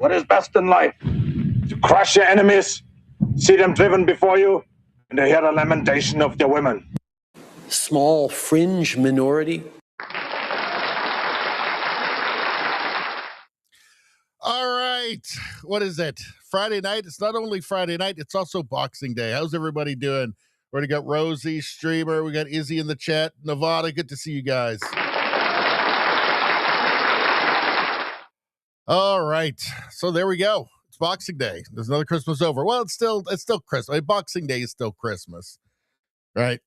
What is best in life? To crush your enemies, see them driven before you, and to hear the lamentation of their women. Small fringe minority. All right. What is it? Friday night. It's not only Friday night, it's also Boxing Day. How's everybody doing? We already got Rosie, Streamer. We got Izzy in the chat. Nevada, good to see you guys. All right. So there we go. It's Boxing Day. There's another Christmas over. Well, it's still Christmas. I mean, Boxing Day is still Christmas, right?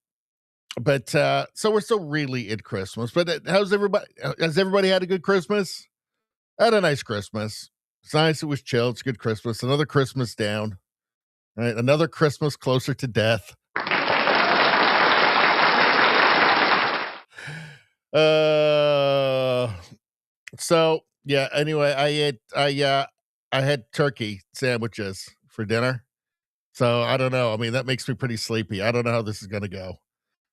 But so we're still really in Christmas. But has everybody had a good Christmas? I had a nice Christmas. It's nice. It was chill. It's a good Christmas. Another Christmas down. Right? Another Christmas closer to death. So yeah, anyway, I had turkey sandwiches for dinner. So I don't know. I mean, that makes me pretty sleepy. I don't know how this is gonna go.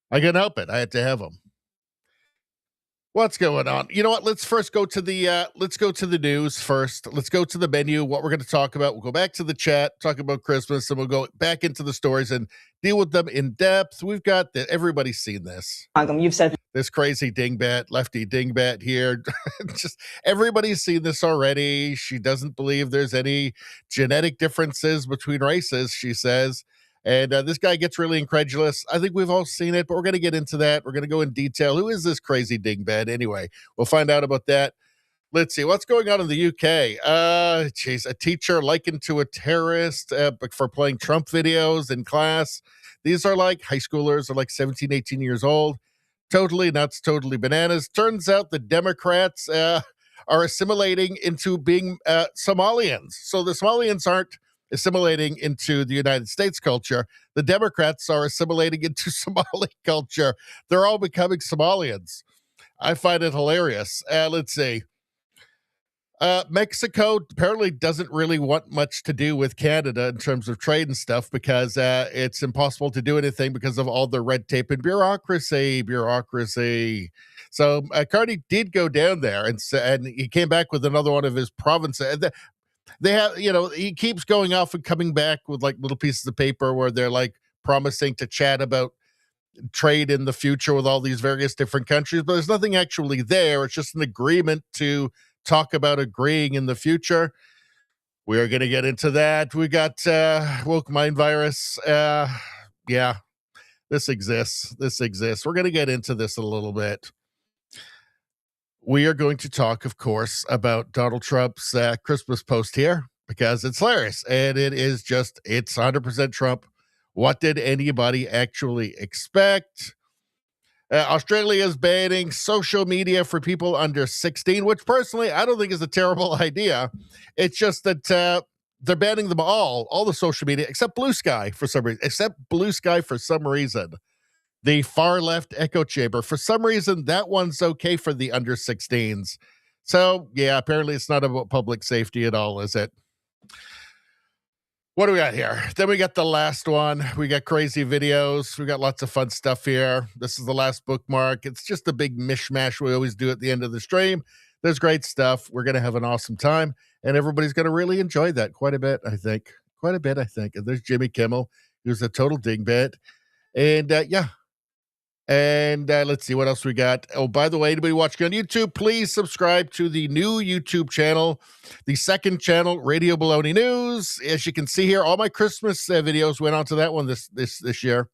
I can't help it. I had to have them. What's going on? You know what? Let's first go to the news first. Let's go to the menu, what we're going to talk about. We'll go back to the chat, talk about Christmas, and we'll go back into the stories and deal with them in depth. We've got everybody's seen this. You've said this crazy dingbat, lefty dingbat here. Just everybody's seen this already. She doesn't believe there's any genetic differences between races, she says. And this guy gets really incredulous. I think we've all seen it, but we're going to get into that. We're going to go in detail. Who is this crazy dingbat anyway? We'll find out about that. Let's see. What's going on in the UK? A teacher likened to a terrorist for playing Trump videos in class. These are like high schoolers, are like 17, 18 years old. Totally nuts, totally bananas. Turns out the Democrats are assimilating into being Somalians. So the Somalians aren't assimilating into the United States culture. The Democrats are assimilating into Somali culture. They're all becoming Somalians. I find it hilarious. Let's see. Mexico apparently doesn't really want much to do with Canada in terms of trade and stuff because it's impossible to do anything because of all the red tape and bureaucracy. So Carney did go down there and he came back with another one of his provinces. They have, he keeps going off and coming back with like little pieces of paper where they're like promising to chat about trade in the future with all these various different countries, but there's nothing actually there. It's just an agreement to talk about agreeing in the future. We are going to get into that. We got woke mind virus. Yeah, this exists. We're going to get into this a little bit. We are going to talk, of course, about Donald Trump's Christmas post here because it's hilarious. And it's 100% Trump. What did anybody actually expect? Australia is banning social media for people under 16, which personally I don't think is a terrible idea. It's just that they're banning them all the social media, except Blue Sky for some reason. The far left echo chamber. For some reason, that one's okay for the under 16s. So, yeah, apparently it's not about public safety at all, is it? What do we got here? Then we got the last one. We got crazy videos. We got lots of fun stuff here. This is the last bookmark. It's just a big mishmash we always do at the end of the stream. There's great stuff. We're going to have an awesome time, and everybody's going to really enjoy that quite a bit, I think. And there's Jimmy Kimmel, who's a total dingbat. And, yeah. And let's see what else we got. Oh, by the way, anybody watching on YouTube, please subscribe to the new YouTube channel, the second channel, Radio Baloney News. As you can see here, all my Christmas videos went onto that one this year.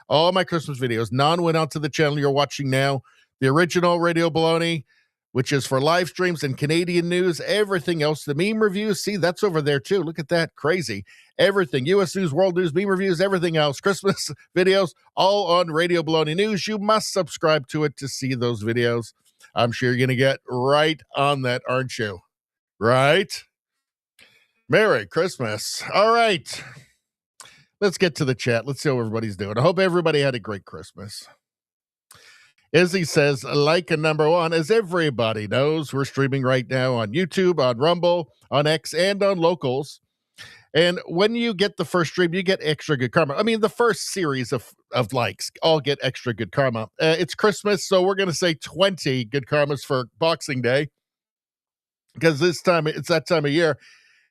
All my Christmas videos. None went onto the channel you're watching now. The original Radio Baloney, which is for live streams and Canadian news. Everything else, the meme reviews, see, that's over there too. Look at that, crazy. Everything, U.S. news, world news, meme reviews, everything else, Christmas videos, all on Radio Baloney News. You must subscribe to it to see those videos. I'm sure you're going to get right on that, aren't you? Right? Merry Christmas. All right. Let's get to the chat. Let's see how everybody's doing. I hope everybody had a great Christmas. Izzy says, like a number one, as everybody knows, we're streaming right now on YouTube, on Rumble, on X, and on Locals. And when you get the first stream, you get extra good karma. I mean, the first series of likes all get extra good karma. It's Christmas, so we're going to say 20 good karmas for Boxing Day because it's that time of year.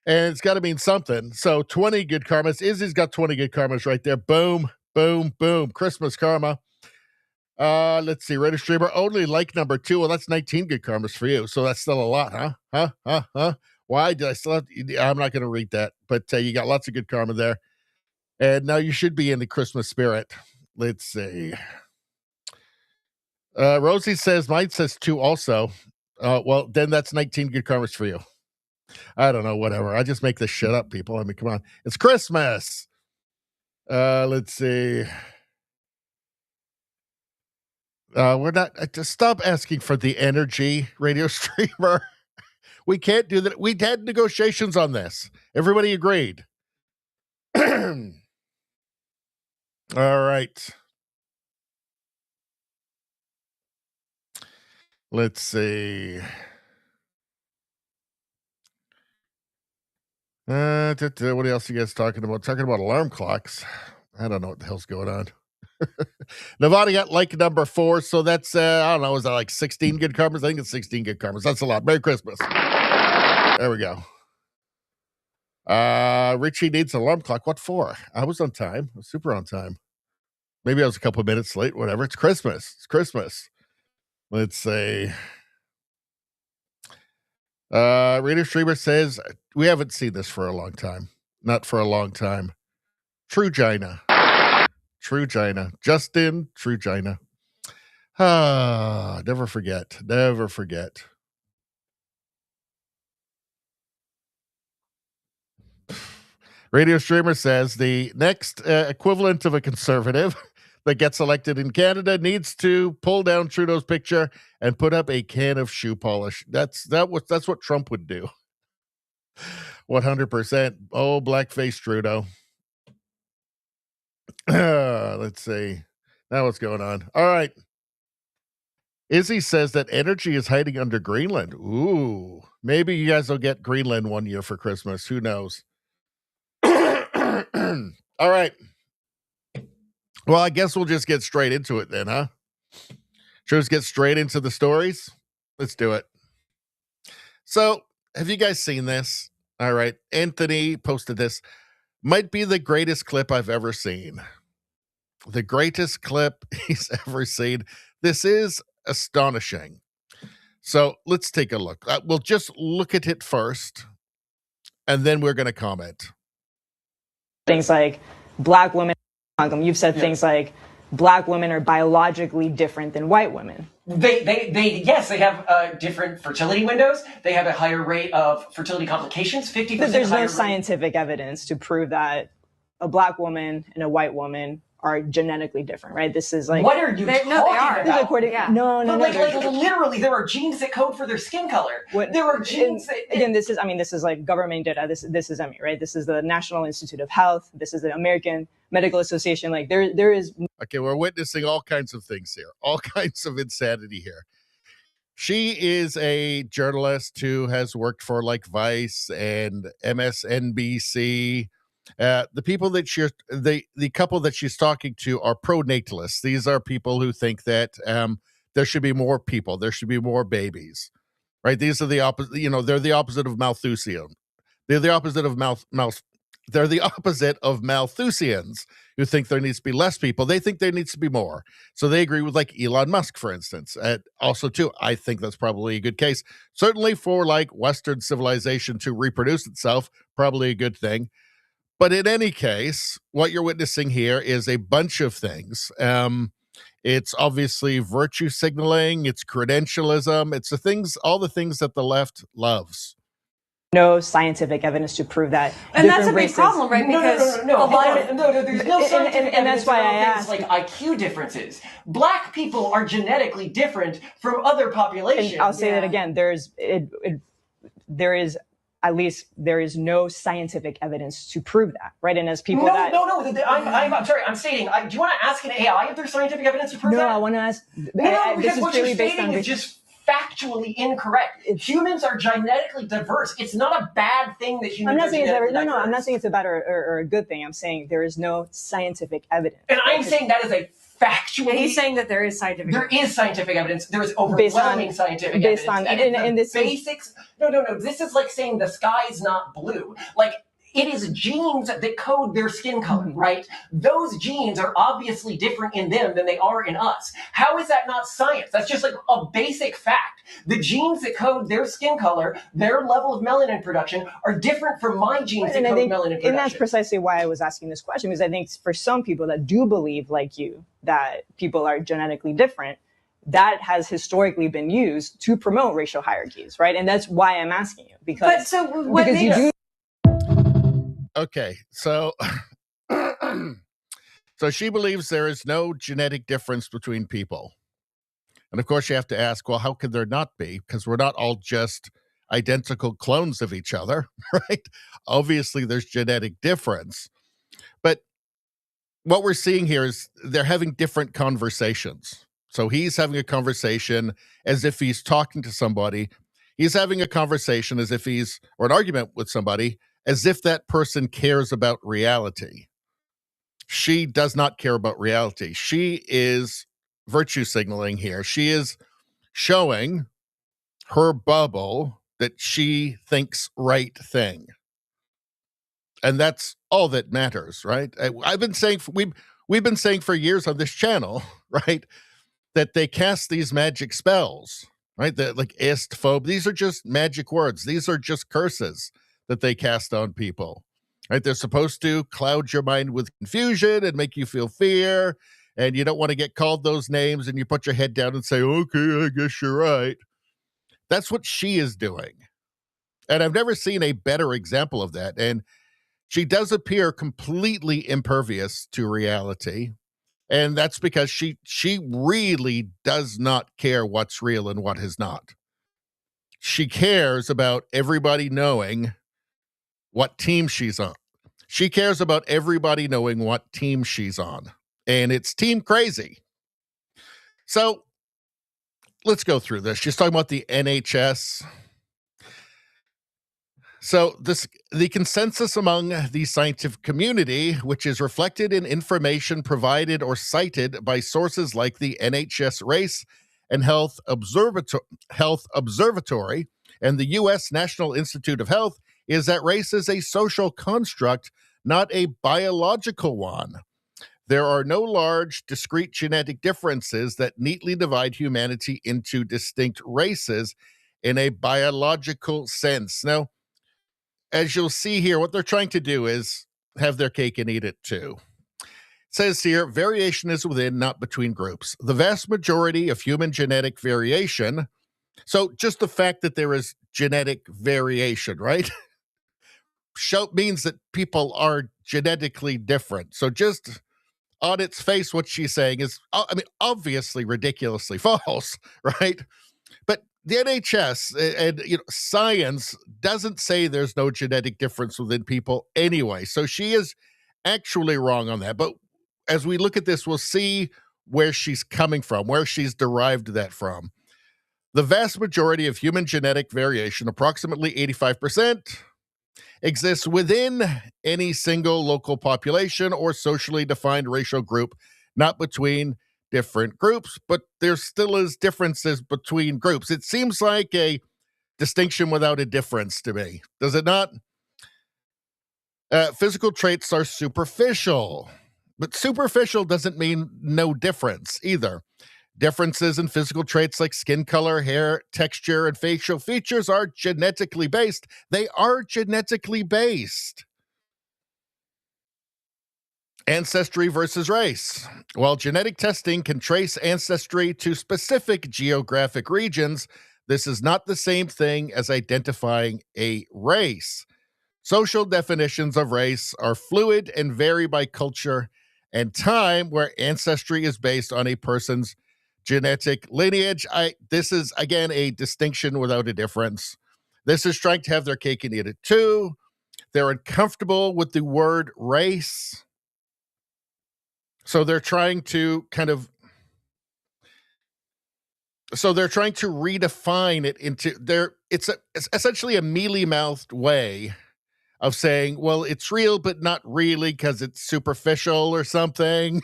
And it's got to mean something. So 20 good karmas. Izzy's got 20 good karmas right there. Boom, boom, boom. Christmas karma. Let's see. Reddit streamer only like number 2. Well, that's 19 good karmas for you. So that's still a lot, huh? Why did I still have to, I'm not going to read that, but you got lots of good karma there. And now you should be in the Christmas spirit. Let's see. Rosie says, mine says 2 also. Well, then that's 19 good karmas for you. I don't know, whatever. I just make this shit up, people. I mean, come on. It's Christmas. Let's see. We're not, just stop asking for the energy, radio streamer. We can't do that. We had negotiations on this. Everybody agreed. All right. Let's see. What else are you guys talking about? Talking about alarm clocks. I don't know what the hell's going on. Nevada got like number 4, so that's I don't know, is that like 16 good karmas? I think it's 16 good karmas. That's a lot. Merry Christmas. There we go. Richie needs an alarm clock. What for? I was on time. I was super on time. Maybe I was a couple of minutes late, whatever. It's Christmas. It's Christmas. Let's see. Radio Streamer says, we haven't seen this for a long time. Not for a long time. True Gina. True Gina. Justin, True Gina. Never forget. Never forget. Radio Streamer says the next equivalent of a conservative that gets elected in Canada needs to pull down Trudeau's picture and put up a can of shoe polish. That's what Trump would do. 100%. Oh, blackface Trudeau. Let's see. Now what's going on? All right. Izzy says that energy is hiding under Greenland. Ooh. Maybe you guys will get Greenland one year for Christmas. Who knows? All right. Well, I guess we'll just get straight into it then, huh? Should we just get straight into the stories? Let's do it. So, have you guys seen this? All right. Anthony posted this. Might be the greatest clip I've ever seen. The greatest clip he's ever seen. This is astonishing. So, let's take a look. We'll just look at it first, and then we're going to comment. Things like black women, you've said things like black women are biologically different than white women. Yes, they have different fertility windows. They have a higher rate of fertility complications, 50% But there's higher no rate. scientific evidence to prove that a black woman and a white woman are genetically different, right? This is like, what are you talking about? This is according, no. Like literally, there are genes that code for their skin color. There are genes that, again, this is like government data. This is EMI, right? This is the National Institute of Health. This is the American Medical Association. Like there is. Okay, we're witnessing all kinds of things here, all kinds of insanity here. She is a journalist who has worked for like Vice and MSNBC. The people that the couple that she's talking to are pro-natalists. These are people who think that there should be more people, there should be more babies, right? These are the opposite. You know, they're the opposite of Malthusian. They're the opposite of They're the opposite of Malthusians who think there needs to be less people. They think there needs to be more. So they agree with like Elon Musk, for instance. Also, too, I think that's probably a good case. Certainly for like Western civilization to reproduce itself, probably a good thing. But in any case, what you're witnessing here is a bunch of things. It's obviously virtue signaling. It's credentialism. It's all the things that the left loves. No scientific evidence to prove that. And that's a big problem, right? Because there's no scientific and that's why I evidence asked. Like IQ differences. Black people are genetically different from other populations. And I'll say that again. There is no scientific evidence to prove that, right? And as people I'm sorry. I'm stating. Do you want to ask an AI if there's scientific evidence to prove that? No, I want to ask. No, because what you're stating on is just factually incorrect. Humans are genetically diverse. It's not a bad thing that humans are genetically diverse. I'm not saying it's a bad or a good thing. I'm saying there is no scientific evidence. And I'm saying that is a factually. Yeah, he's saying that there is scientific There evidence. is scientific evidence. There is overwhelming scientific based evidence. on It is the the basics. No. This is like saying the sky is not blue. Like, it is genes that code their skin color, right? Those genes are obviously different in them than they are in us. How is that not science? That's just like a basic fact. The genes that code their skin color, their level of melanin production, are different from my genes that code melanin production. And that's precisely why I was asking this question, because I think for some people that do believe, like you, that people are genetically different, that has historically been used to promote racial hierarchies, right? And that's why I'm asking you, because you do. Okay, so so she believes there is no genetic difference between people. And of course, you have to ask, well, how could there not be? Because we're not all just identical clones of each other, right? Obviously, there's genetic difference. But what we're seeing here is they're having different conversations. So he's having a conversation as if he's talking to somebody. He's having a conversation as if or an argument with somebody, as if that person cares about reality. She does not care about reality. She is virtue signaling here. She is showing her bubble that she thinks right thing. And that's all that matters, right? I've been saying, we've been saying for years on this channel, right, that they cast these magic spells, right? That like istphobe. These are just magic words. These are just curses that they cast on people, right? They're supposed to cloud your mind with confusion and make you feel fear, and you don't want to get called those names, and you put your head down and say, okay, I guess you're right. That's what she is doing. And I've never seen a better example of that. And she does appear completely impervious to reality. And that's because she really does not care what's real and what is not. She cares about everybody knowing what team she's on. She cares about everybody knowing what team she's on. And it's team crazy. So let's go through this. She's talking about the NHS. So the consensus among the scientific community, which is reflected in information provided or cited by sources like the NHS Race and Health Observatory and the U.S. National Institute of Health, is that race is a social construct, not a biological one. There are no large, discrete genetic differences that neatly divide humanity into distinct races in a biological sense. Now, as you'll see here, what they're trying to do is have their cake and eat it too. It says here, variation is within, not between groups. The vast majority of human genetic variation, so just the fact that there is genetic variation, right? Means that people are genetically different. So just on its face, what she's saying is, obviously ridiculously false, right? But the NHS and science doesn't say there's no genetic difference within people anyway. So she is actually wrong on that. But as we look at this, we'll see where she's coming from, where she's derived that from. The vast majority of human genetic variation, approximately 85%, exists within any single local population or socially defined racial group, not between different groups, but there still is differences between groups. It seems like a distinction without a difference to me. Does it not? Physical traits are superficial, but superficial doesn't mean no difference either. Differences in physical traits like skin color, hair texture, and facial features are genetically based. They are genetically based. Ancestry versus race. While genetic testing can trace ancestry to specific geographic regions, this is not the same thing as identifying a race. Social definitions of race are fluid and vary by culture and time, where ancestry is based on a person's genetic lineage. This is, again, a distinction without a difference. This is trying to have their cake and eat it too. They're uncomfortable with the word race. So they're trying to redefine it into it's essentially a mealy-mouthed way of saying, well, it's real, but not really because it's superficial or something.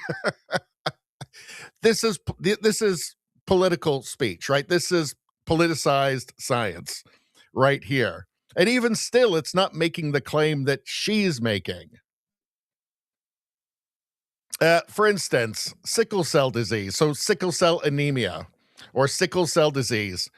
this is political speech, right? This is politicized science right here. And even still, it's not making the claim that she's making. For instance, sickle cell disease. So sickle cell anemia or sickle cell disease,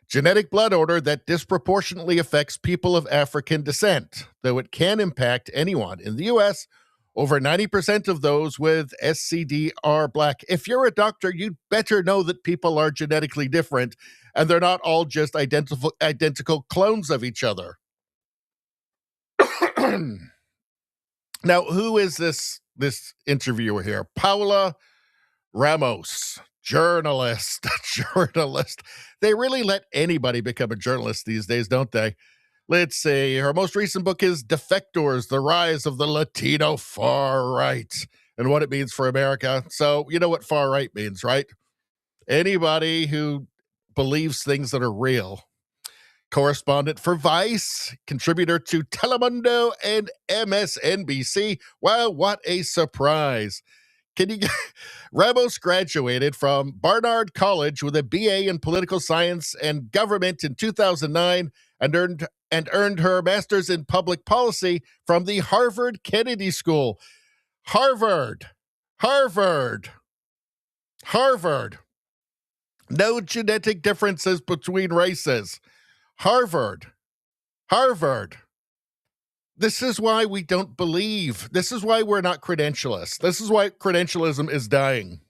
genetic blood order that disproportionately affects people of African descent, though it can impact anyone. In the U.S., over 90% of those with SCD are Black. If you're a doctor, you'd better know that people are genetically different and they're not all just identical clones of each other. Now, who is this interviewer here? Paula Ramos, journalist. They really let anybody become a journalist these days, don't they? Let's see. Her most recent book is Defectors, The Rise of the Latino Far Right and What It Means for America. So you know what far right means, right? Anybody who believes things that are real. Correspondent for Vice, contributor to Telemundo and MSNBC. Wow, what a surprise. Ramos graduated from Barnard College with a BA in Political Science and Government in 2009 and earned her master's in Public Policy from the Harvard Kennedy School. Harvard. No genetic differences between races. Harvard. This is why we don't believe. This is why we're not credentialists. This is why credentialism is dying.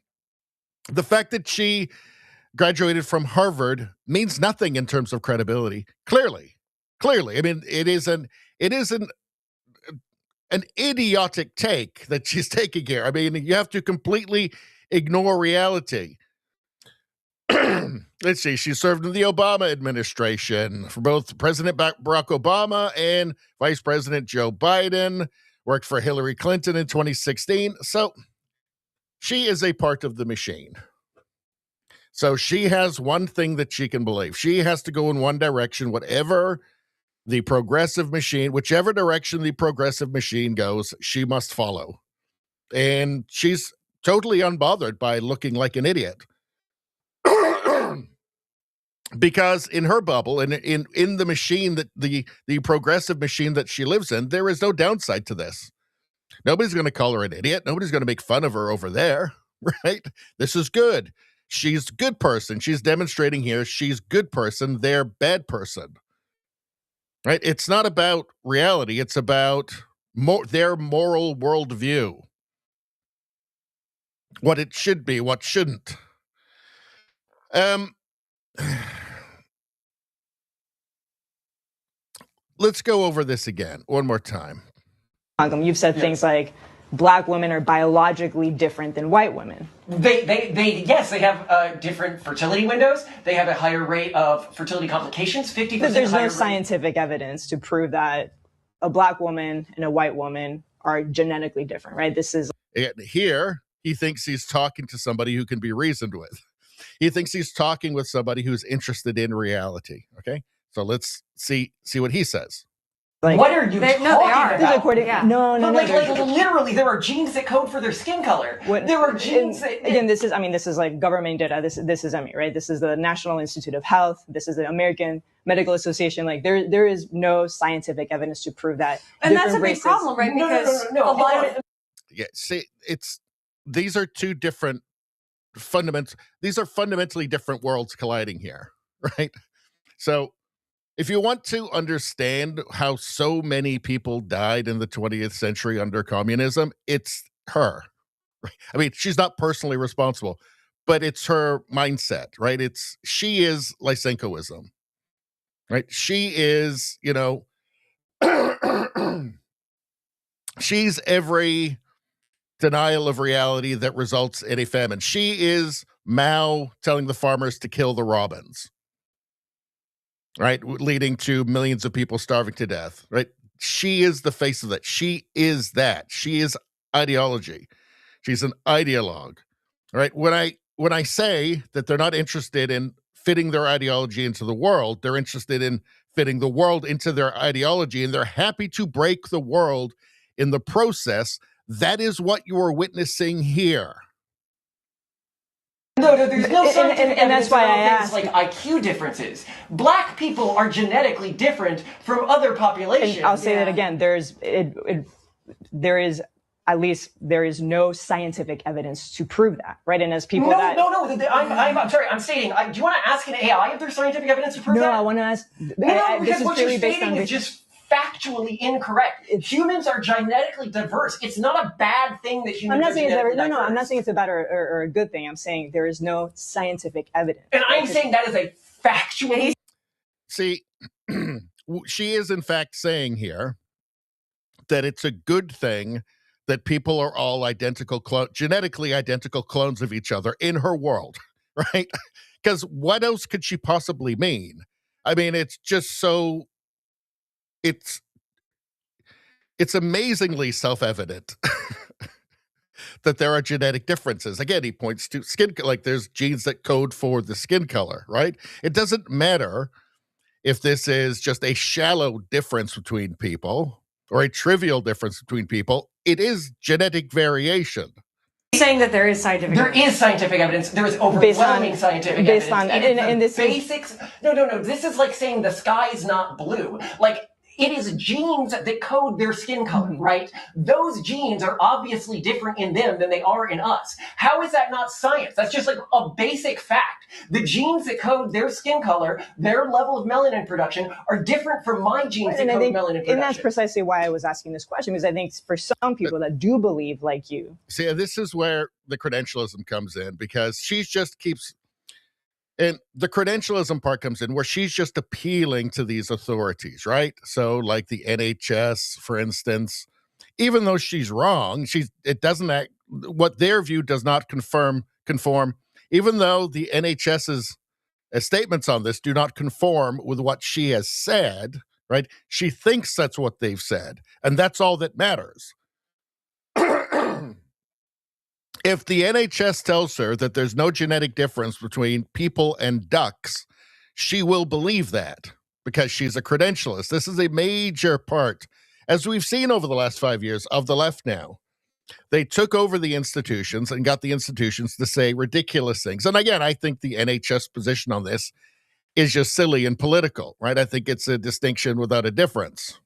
The fact that she graduated from Harvard means nothing in terms of credibility. Clearly. I mean, it is an idiotic take that she's taking here. I mean, you have to completely ignore reality. Let's see. She served in the Obama administration for both President Barack Obama and Vice President Joe Biden. Worked for Hillary Clinton in 2016. So she is a part of the machine. So she has one thing that she can believe. She has to go in one direction, whichever the progressive machine goes, she must follow. And she's totally unbothered by looking like an idiot. Because in her bubble and in the machine that the progressive machine that she lives in, there is no downside to this. Nobody's going to call her an idiot. Nobody's going to make fun of her over there, right? This is good. She's a good person. She's demonstrating here she's good person, they're bad person. Right? It's not about reality. It's about their moral worldview. What it should be, what shouldn't. Let's go over this again one more time. You've said things like Black women are biologically different than white women. They have different fertility windows. They have a higher rate of fertility complications, 50% higher. There's no scientific evidence to prove that a Black woman and a white woman are genetically different, right? This is here. He thinks he's talking to somebody who can be reasoned with. He thinks he's talking with somebody who's interested in reality. Okay, so let's see what he says. Like, what are you talking about? No. Like literally, there are genes that code for their skin color. There are genes that... Again, this is like government data. This is EMI, right? This is the National Institute of Health. This is the American Medical Association. Like there is no scientific evidence to prove that. And that's a big problem, right? Because no. A lot of... Yeah, see, these are two different these are fundamentally different worlds colliding here, right? So if you want to understand how so many people died in the 20th century under communism, it's her. I mean, she's not personally responsible, but it's her mindset, right? She is Lysenkoism, right? She is, she's every denial of reality that results in a famine. She is Mao telling the farmers to kill the robins, right? Leading to millions of people starving to death, right? She is the face of that. She is that. She is ideology. She's an ideologue, right? When I say that they're not interested in fitting their ideology into the world, they're interested in fitting the world into their ideology, and they're happy to break the world in the process. That is what you are witnessing here. No, there's no scientific and that's evidence why I around asked. things like IQ differences. Black people are genetically different from other populations. And I'll say that again. There is no scientific evidence to prove that, right? And as people I'm sorry. I'm stating. Do you want to ask an AI if there's scientific evidence to prove that? No, I want to ask. No, because this is what you're purely based stating on is just factually incorrect. Humans are genetically diverse. It's not a bad thing that humans are genetically diverse. I'm not saying it's a bad or a good thing. I'm saying there is no scientific evidence. And I'm saying that is a factually. See, she is in fact saying here that it's a good thing that people are all genetically identical clones of each other in her world, right? Because what else could she possibly mean? I mean, it's just so, it's amazingly self-evident that there are genetic differences. Again, he points to skin, like there's genes that code for the skin color, right? It doesn't matter if this is just a shallow difference between people or a trivial difference between people. It is genetic variation. Saying that there is scientific evidence. There is scientific evidence. There is overwhelming scientific evidence. And this basics. No. This is like saying the sky is not blue. Like, it is genes that code their skin color, right? Those genes are obviously different in them than they are in us. How is that not science? That's just like a basic fact. The genes that code their skin color, their level of melanin production, are different from my genes that code melanin production. And that's precisely why I was asking this question, because I think for some people that do believe like you. See, this is where the credentialism comes in, because she just keeps... And the credentialism part comes in where she's just appealing to these authorities, right? So like the NHS, for instance, even though she's wrong, what their view does not conform, even though the NHS's statements on this do not conform with what she has said, right? She thinks that's what they've said, and that's all that matters. If the NHS tells her that there's no genetic difference between people and ducks, she will believe that because she's a credentialist. This is a major part, as we've seen over the last 5 years, of the left now. They took over the institutions and got the institutions to say ridiculous things. And again, I think the NHS position on this is just silly and political, right? I think it's a distinction without a difference.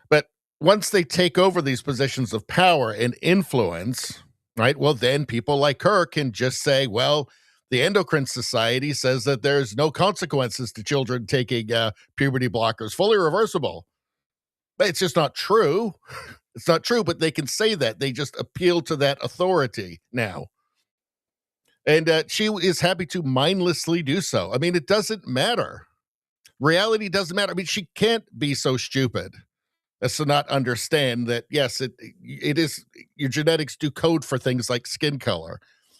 But once they take over these positions of power and influence... right? Well, then people like her can just say, well, the Endocrine Society says that there's no consequences to children taking puberty blockers, fully reversible. But it's just not true. It's not true, but they can say that. They just appeal to that authority now. And she is happy to mindlessly do so. I mean, it doesn't matter. Reality doesn't matter. I mean, she can't be so stupid as to not understand that, yes, it is, your genetics do code for things like skin color,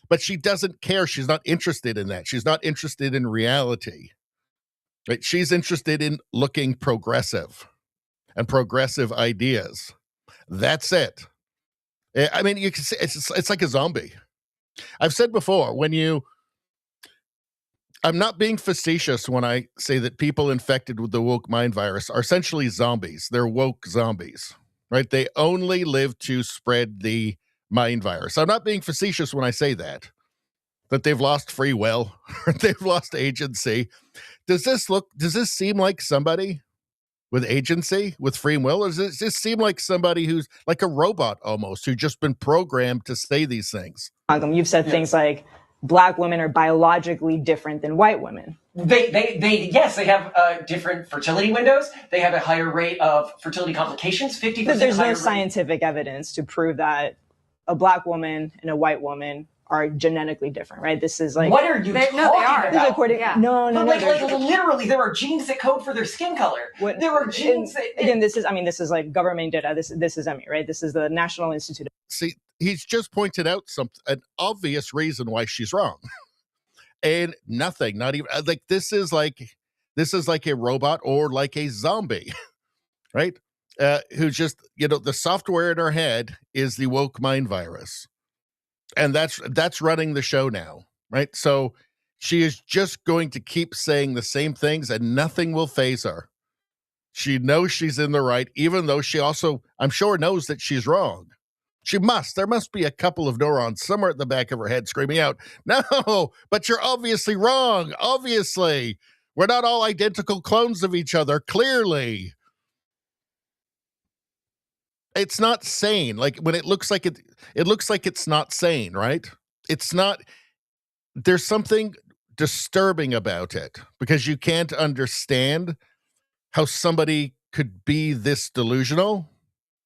but she doesn't care. She's not interested in that. She's not interested in reality, right? She's interested in looking progressive and progressive ideas. That's it. I mean, you can say it's like a zombie. I've said before, I'm not being facetious when I say that people infected with the woke mind virus are essentially zombies. They're woke zombies, right? They only live to spread the mind virus. I'm not being facetious when I say that they've lost free will, or they've lost agency. Does this seem like somebody with agency, with free will? Or does this seem like somebody who's like a robot almost, who's just been programmed to say these things? You've said things like, Black women are biologically different than white women. They have different fertility windows. They have a higher rate of fertility complications, 50% But there's higher no scientific evidence to prove that a Black woman and a white woman are genetically different, right? This is like... What are you talking about? This is according, No. Literally, there are genes that code for their skin color. There are genes that... Again, this is like government data. This is EMI, right? This is the National Institute. See, he's just pointed out an obvious reason why she's wrong. And nothing, not even... like, this is like a robot or like a zombie, right? Who just, the software in her head is the woke mind virus. And that's running the show now, right? So she is just going to keep saying the same things and nothing will faze her. She knows she's in the right, even though she also, I'm sure, knows that she's wrong. There must be a couple of neurons somewhere at the back of her head screaming out, no, but you're obviously wrong. Obviously. We're not all identical clones of each other, clearly. It's not sane. Like when it looks like it looks like it's not sane, right? It's not, there's something disturbing about it because you can't understand how somebody could be this delusional,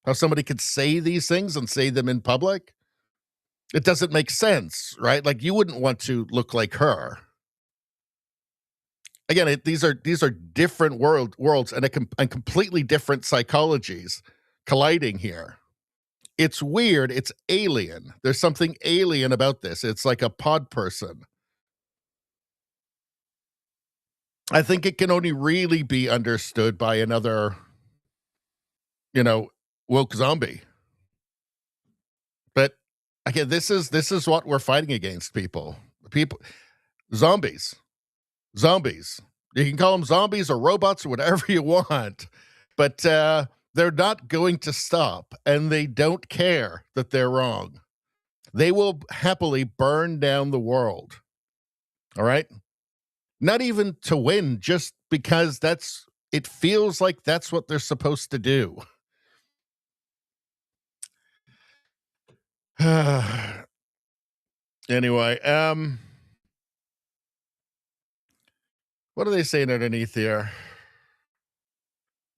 how somebody could say these things and say them in public. It doesn't make sense, right? Like you wouldn't want to look like her. Again, these are different worlds and completely different psychologies colliding here. It's weird. It's alien. There's something alien about this. It's like a pod person. I think it can only really be understood by another, woke zombie. But again, this is what we're fighting against, people. Zombies. You can call them zombies or robots or whatever you want, but they're not going to stop, and they don't care that they're wrong. They will happily burn down the world. All right? Not even to win, just because it feels like that's what they're supposed to do. Anyway, what are they saying underneath here?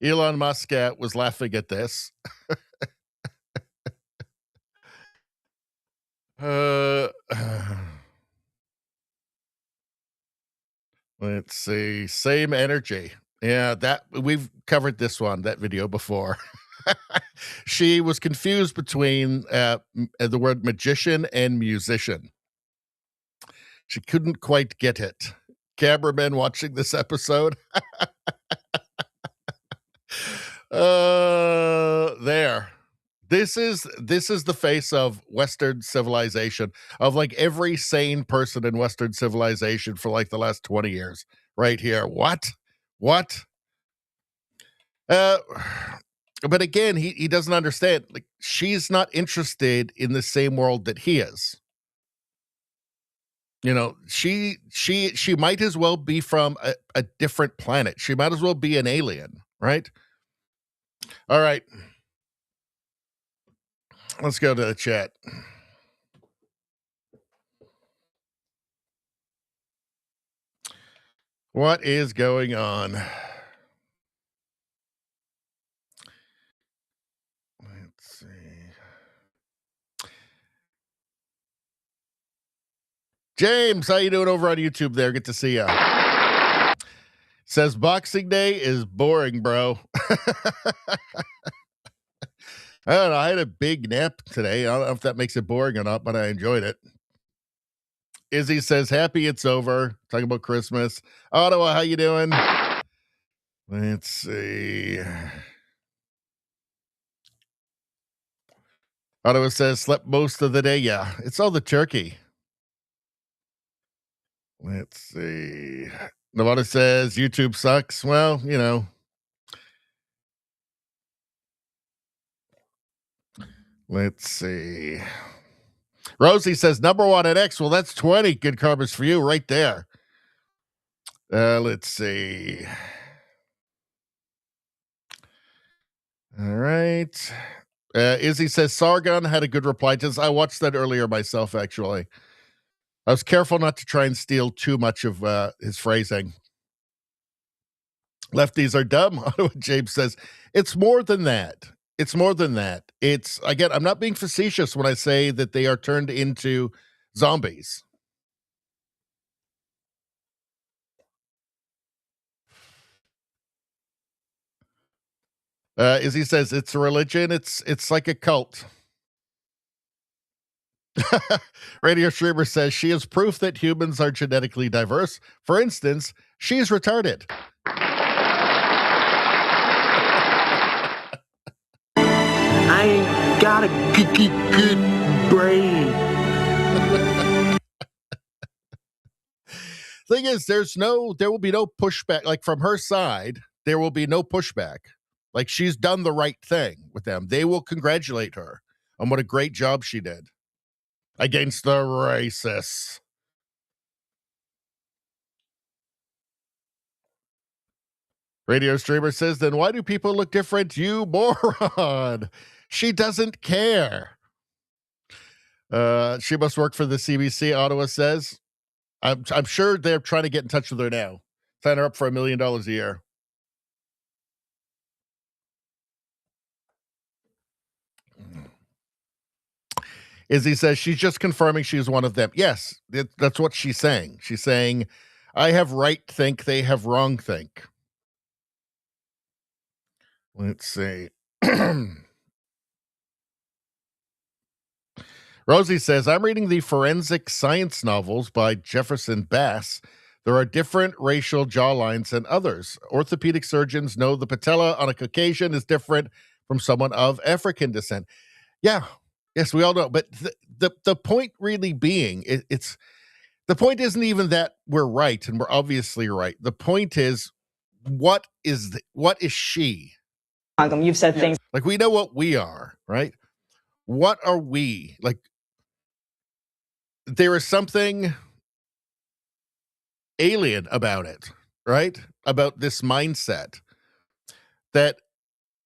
Elon Musk was laughing at this. Let's see. Same energy. Yeah, that we've covered that video before. She was confused between the word magician and musician. She couldn't quite get it. Cameraman watching this episode. There. This is the face of Western civilization, of like every sane person in Western civilization for like the last 20 years. Right here. What? But again, he doesn't understand. Like, she's not interested in the same world that he is. She might as well be from a different planet. She might as well be an alien, right? All right. Let's go to the chat. What is going on? Let's see. James, how you doing over on YouTube there? Good to see you. Says Boxing Day is boring, bro. I don't know. I had a big nap today. I don't know if that makes it boring or not, but I enjoyed it. Izzy says, happy it's over. Talking about Christmas. Ottawa, how you doing? Let's see. Ottawa says, slept most of the day. Yeah, it's all the turkey. Let's see. Nevada says, YouTube sucks. Well, Let's see. Rosie says, number one at X. Well, that's 20 good carbons for you right there. Let's see. All right. Izzy says, Sargon had a good reply to this. I watched that earlier myself, actually. I was careful not to try and steal too much of his phrasing. Lefties are dumb. James says, it's more than that. It's more than that. It's, again, I'm not being facetious when I say that they are turned into zombies. Izzy says, it's a religion. It's like a cult. Radio Streamer says, she is proof that humans are genetically diverse. For instance, she's retarded. I ain't got a good brain. Thing is, there will be no pushback. Like from her side, there will be no pushback. Like she's done the right thing with them. They will congratulate her. and what a great job she did against the racists. Radio streamer says, then why do people look different? You moron. She doesn't care. She must work for the CBC, Ottawa says. I'm sure they're trying to get in touch with her now. Sign her up for $1 million a year. Izzy says she's just confirming she's one of them. Yes, that's what she's saying. She's saying, I have right think, they have wrong think. Let's see. Rosie says, I'm reading the forensic science novels by Jefferson Bass. There are different racial jawlines than others. Orthopedic surgeons know the patella on a Caucasian is different from someone of African descent. Yeah, yes, we all know. But the point really being, it's the point isn't even that we're right, and we're obviously right. The point is, what is she? You've said things like we know what we are, right? What are we? Like, there is something alien about it, right? About this mindset that,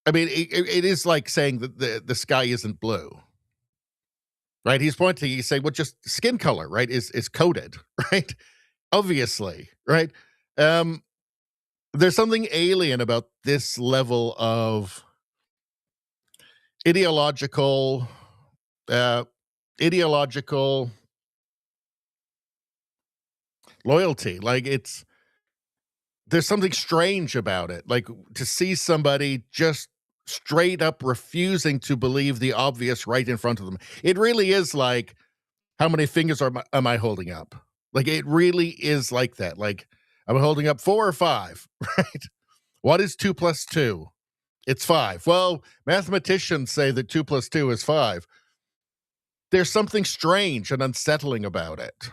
I mean, it is like saying that the sky isn't blue, right? He's pointing, he's saying, well, just skin color, right, is coded, right? Obviously, right? There's something alien about this level of ideological loyalty. Like, there's something strange about it. Like, to see somebody just straight up refusing to believe the obvious right in front of them. It really is like, how many fingers am I holding up? Like, it really is like that. Like, I'm holding up 4 or 5, right? What is 2 plus 2? It's 5. Well, mathematicians say that 2 plus 2 is 5. There's something strange and unsettling about it.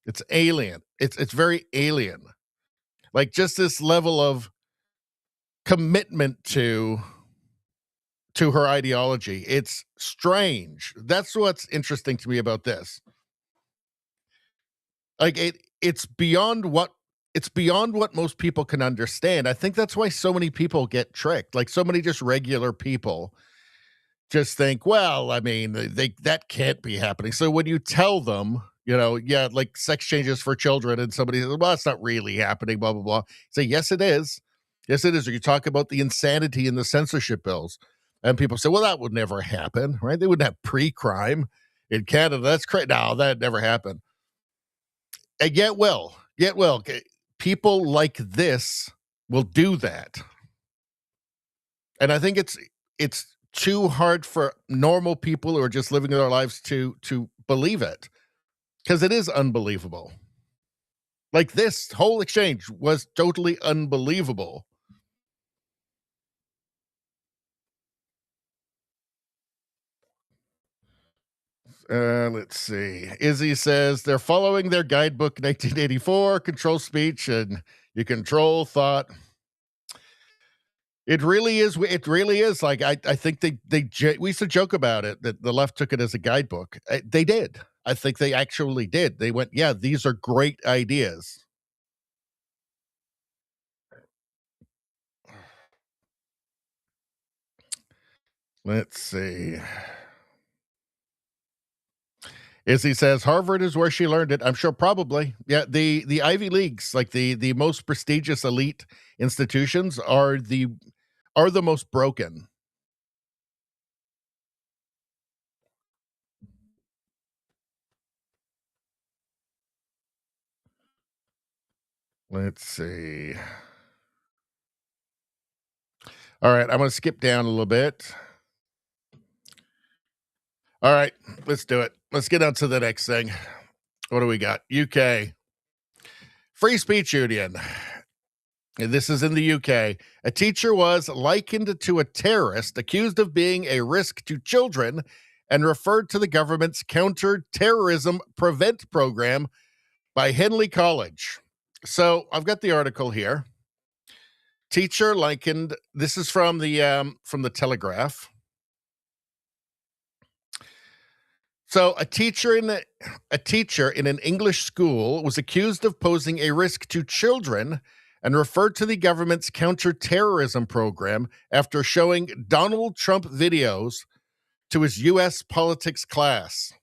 It's alien. It's very alien. Like, just this level of commitment to her ideology. It's strange. That's what's interesting to me about this. Like, it's beyond what most people can understand. I think that's why so many people get tricked. Like, so many just regular people just think, well, I mean, that can't be happening. So when you tell them, yeah, like sex changes for children, and somebody says, well, it's not really happening, blah, blah, blah. Say, yes, it is. Yes, it is. Or you talk about the insanity in the censorship bills, and people say, well, that would never happen, right? They wouldn't have pre-crime in Canada. That's crazy. No, that never happened. And yet, people like this will do that. And I think it's too hard for normal people who are just living their lives to believe it, because it is unbelievable. Like, this whole exchange was totally unbelievable. Let's see. Izzy says they're following their guidebook 1984, control speech and you control thought. It really is. It really is. Like, I think we used to joke about it, that the left took it as a guidebook. They did. I think they actually did. They went, yeah, these are great ideas. Let's see. Izzy says Harvard is where she learned it. I'm sure, probably. Yeah, the Ivy Leagues, like the most prestigious elite institutions, are the most broken. Let's see. All right, I'm going to skip down a little bit. All right, let's do it. Let's get on to the next thing. What do we got? UK. Free Speech Union. This is in the UK. A teacher was likened to a terrorist accused of being a risk to children and referred to the government's counter-terrorism prevent program by Henley College. So I've got the article here. Teacher likened, this is from the Telegraph. So a teacher in an English school was accused of posing a risk to children and referred to the government's counterterrorism program after showing Donald Trump videos to his U.S. politics class.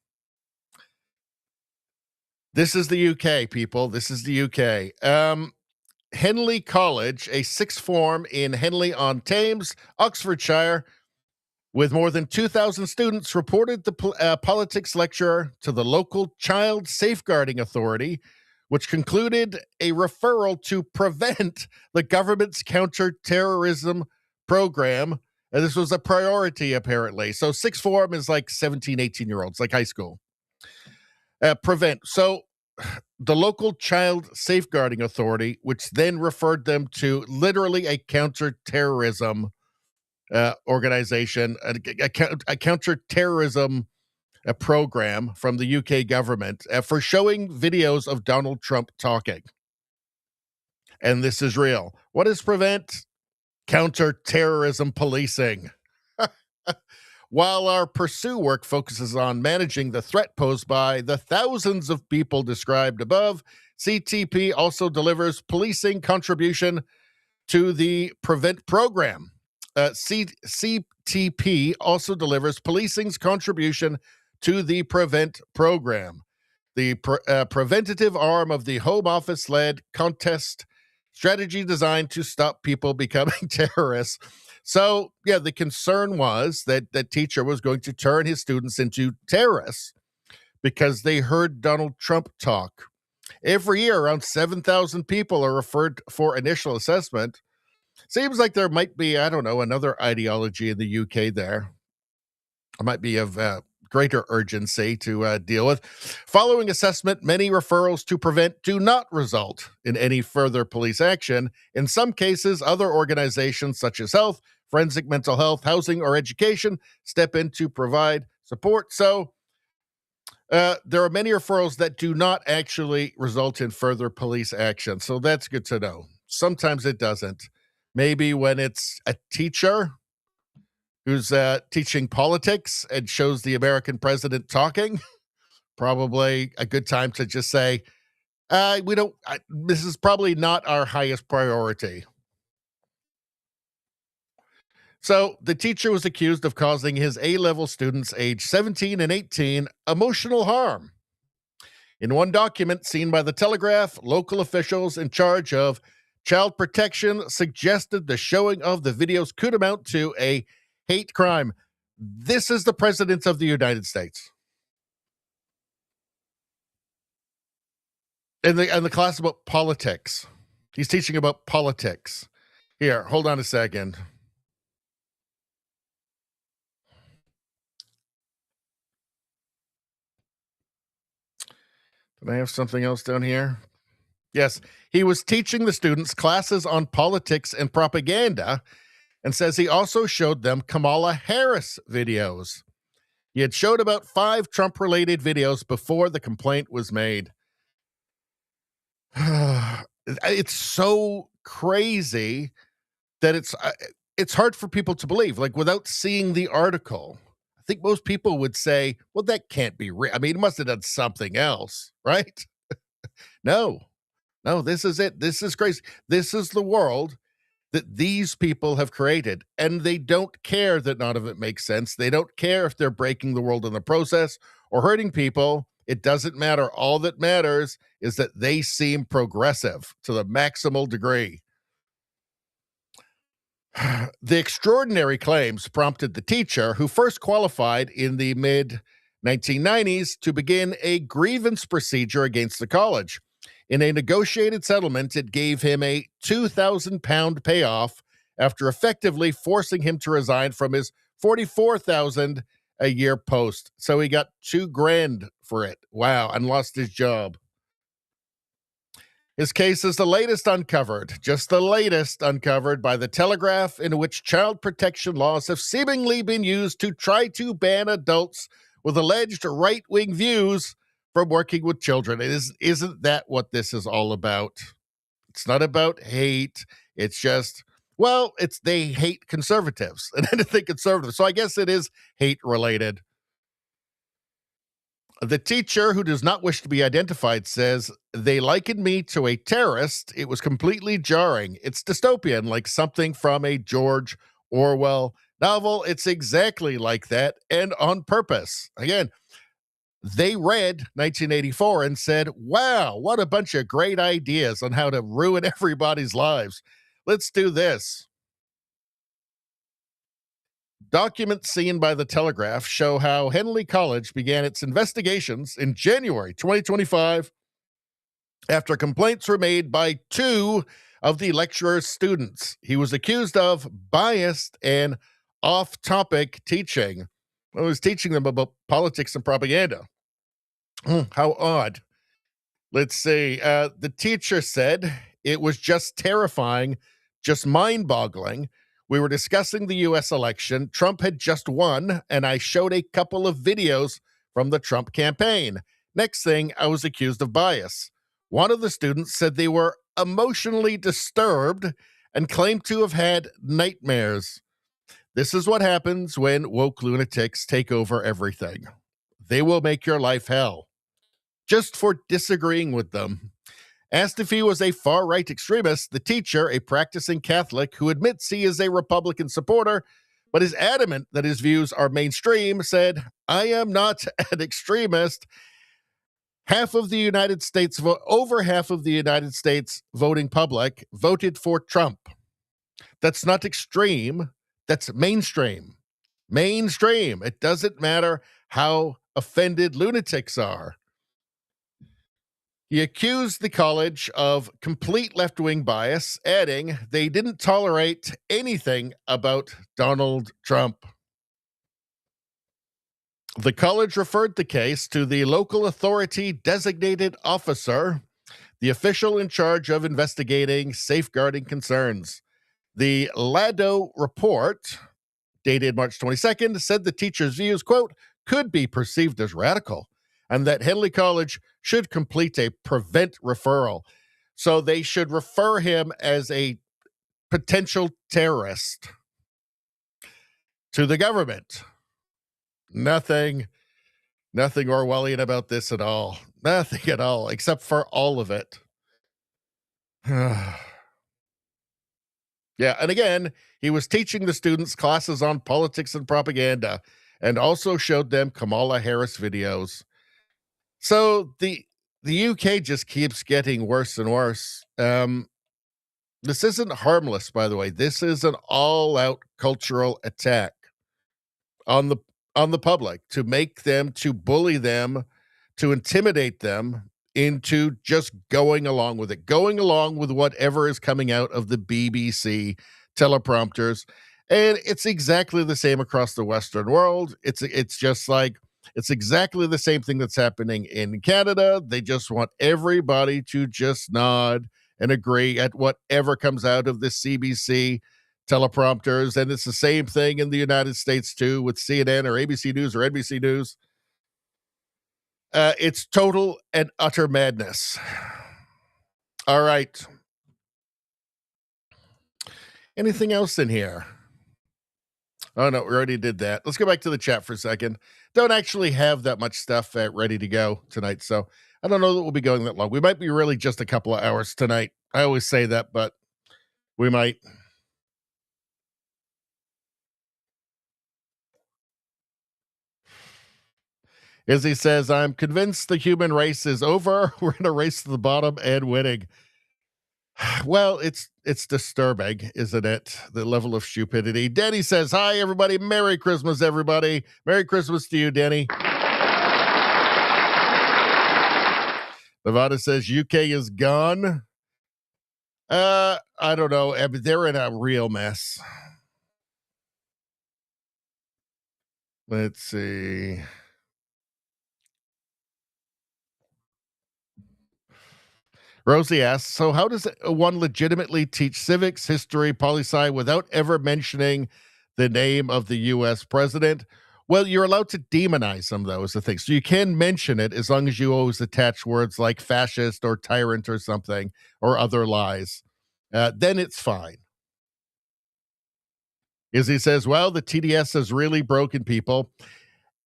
This is the UK, people. This is the UK. Henley College, a sixth form in Henley-on-Thames, Oxfordshire, with more than 2,000 students, reported the politics lecturer to the local Child Safeguarding Authority, which concluded a referral to prevent the government's counterterrorism program. And this was a priority, apparently. So sixth form is like 17, 18-year-olds, like high school. Prevent. So the local Child Safeguarding Authority, which then referred them to literally a counterterrorism organization, a counterterrorism program from the UK government for showing videos of Donald Trump talking. And this is real. What is prevent? Counterterrorism policing. While our pursue work focuses on managing the threat posed by the thousands of people described above, CTP also delivers policing contribution to the Prevent program. CTP also delivers policing's contribution to the Prevent program, the preventative arm of the Home Office-led contest strategy designed to stop people becoming terrorists. So, yeah, the concern was that that teacher was going to turn his students into terrorists because they heard Donald Trump talk. Every year, around 7,000 people are referred for initial assessment. Seems like there might be, I don't know, another ideology in the UK there. It might be of greater urgency to deal with. Following assessment, many referrals to Prevent do not result in any further police action. In some cases, other organizations such as health, forensic mental health, housing, or education step in to provide support. So there are many referrals that do not actually result in further police action. So that's good to know. Sometimes it doesn't. Maybe when it's a teacher who's teaching politics and shows the American president talking, probably a good time to just say, this is probably not our highest priority. So the teacher was accused of causing his A-level students aged 17 and 18 emotional harm. In one document seen by the Telegraph, local officials in charge of child protection suggested the showing of the videos could amount to a hate crime. This is the President of the United States. In the class about politics. He's teaching about politics. Here, hold on a second. Did I have something else down here? Yes, he was teaching the students classes on politics and propaganda, and says he also showed them Kamala Harris videos. He had showed about 5 Trump-related videos before the complaint was made. It's so crazy that it's hard for people to believe. Like, without seeing the article, I think most people would say, well, that can't be real. I mean, he must have done something else, right? No, this is it. This is crazy. This is the world that these people have created, and they don't care that none of it makes sense. They don't care if they're breaking the world in the process or hurting people. It doesn't matter. All that matters is that they seem progressive to the maximal degree. The extraordinary claims prompted the teacher, who first qualified in the mid-1990s, to begin a grievance procedure against the college. In a negotiated settlement, it gave him a £2,000 payoff after effectively forcing him to resign from his $44,000 a year post. So he got $2,000 for it. Wow, and lost his job. His case is the latest uncovered, just the latest uncovered by the Telegraph, in which child protection laws have seemingly been used to try to ban adults with alleged right-wing views from working with children. Isn't that what this is all about? It's not about hate. It's just, well, they hate conservatives and anything conservative. So I guess it is hate related. The teacher, who does not wish to be identified, says, "They likened me to a terrorist. It was completely jarring. It's dystopian, like something from a George Orwell novel. It's exactly like that, and on purpose." Again, they read 1984 and said, "Wow, what a bunch of great ideas on how to ruin everybody's lives. Let's do this." Documents seen by the Telegraph show how Henley College began its investigations in January 2025 after complaints were made by two of the lecturer's students. He was accused of biased and off-topic teaching. Well, he was teaching them about politics and propaganda. How odd. Let's see. The teacher said it was just terrifying, just mind-boggling. We were discussing the U.S. election. Trump had just won, and I showed a couple of videos from the Trump campaign. Next thing, I was accused of bias. One of the students said they were emotionally disturbed and claimed to have had nightmares. This is what happens when woke lunatics take over everything. They will make your life hell just for disagreeing with them. Asked if he was a far-right extremist, the teacher, a practicing Catholic who admits he is a Republican supporter, but is adamant that his views are mainstream, said, "I am not an extremist. Over half of the United States voting public voted for Trump. That's not extreme. That's mainstream. Mainstream. It doesn't matter how offended lunatics are." He accused the college of complete left-wing bias, adding they didn't tolerate anything about Donald Trump. The college referred the case to the local authority designated officer, the official in charge of investigating safeguarding concerns. The Lado report, dated March 22nd, said the teacher's views, quote, could be perceived as radical, and that Henley College should complete a prevent referral. So they should refer him as a potential terrorist to the government. Nothing Orwellian about this at all. Nothing at all, except for all of it. Yeah, and again, he was teaching the students classes on politics and propaganda and also showed them Kamala Harris videos. So the UK just keeps getting worse and worse. This isn't harmless, by the way. This is an all-out cultural attack on the public to make them, to bully them, to intimidate them into just going along with it, going along with whatever is coming out of the BBC teleprompters. And it's exactly the same across the Western world. It's just like, it's exactly the same thing that's happening in Canada. They just want everybody to just nod and agree at whatever comes out of the CBC teleprompters. And it's the same thing in the United States too, with CNN or ABC News or NBC News. It's total and utter madness. All right. Anything else in here? Oh, no, we already did that. Let's go back to the chat for a second. Don't actually have that much stuff ready to go tonight, so I don't know that we'll be going that long. We might be really just a couple of hours tonight. I always say that, but we might. Izzy says, I'm convinced the human race is over. We're in a race to the bottom and winning. Well, it's disturbing, isn't it? The level of stupidity. Danny says, hi, everybody. Merry Christmas, everybody. Merry Christmas to you, Danny. Nevada says, UK is gone. I don't know. They're in a real mess. Let's see. Rosie asks, so how does one legitimately teach civics, history, poli-sci without ever mentioning the name of the U.S. president? Well, you're allowed to demonize some of those things. So you can mention it as long as you always attach words like fascist or tyrant or something or other lies. Then it's fine. Izzy says, well, the TDS has really broken people.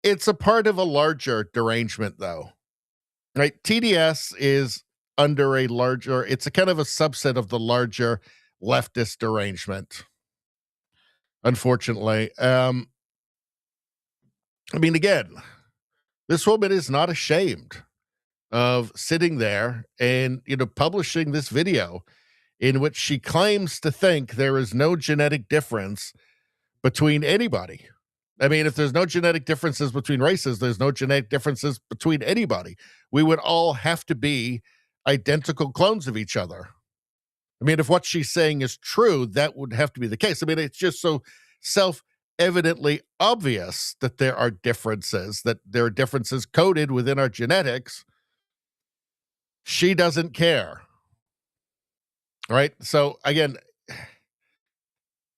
It's a part of a larger derangement, though, right? TDS is under a larger, it's a kind of a subset of the larger leftist derangement, unfortunately. I mean, again, this woman is not ashamed of sitting there and, publishing this video in which she claims to think there is no genetic difference between anybody. I mean, if there's no genetic differences between races, there's no genetic differences between anybody. We would all have to be identical clones of each other. I mean, if what she's saying is true, that would have to be the case. I mean, it's just so self-evidently obvious that there are differences, that there are differences coded within our genetics. She doesn't care. Right? So again,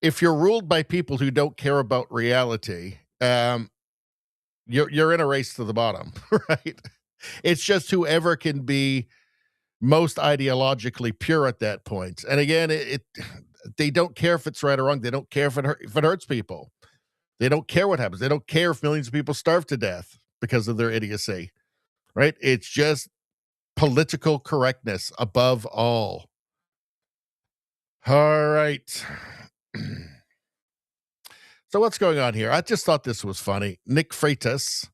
if you're ruled by people who don't care about reality, you're in a race to the bottom, right? It's just whoever can be most ideologically pure at that point. And again, they don't care if it's right or wrong. They don't care if it hurts people. They don't care what happens. They don't care if millions of people starve to death because of their idiocy, right? It's just political correctness above all. All right. So what's going on here? I just thought this was funny. Nick Freitas.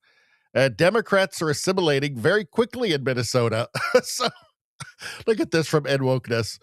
Democrats are assimilating very quickly in Minnesota. So look at this from Ed Wokeness.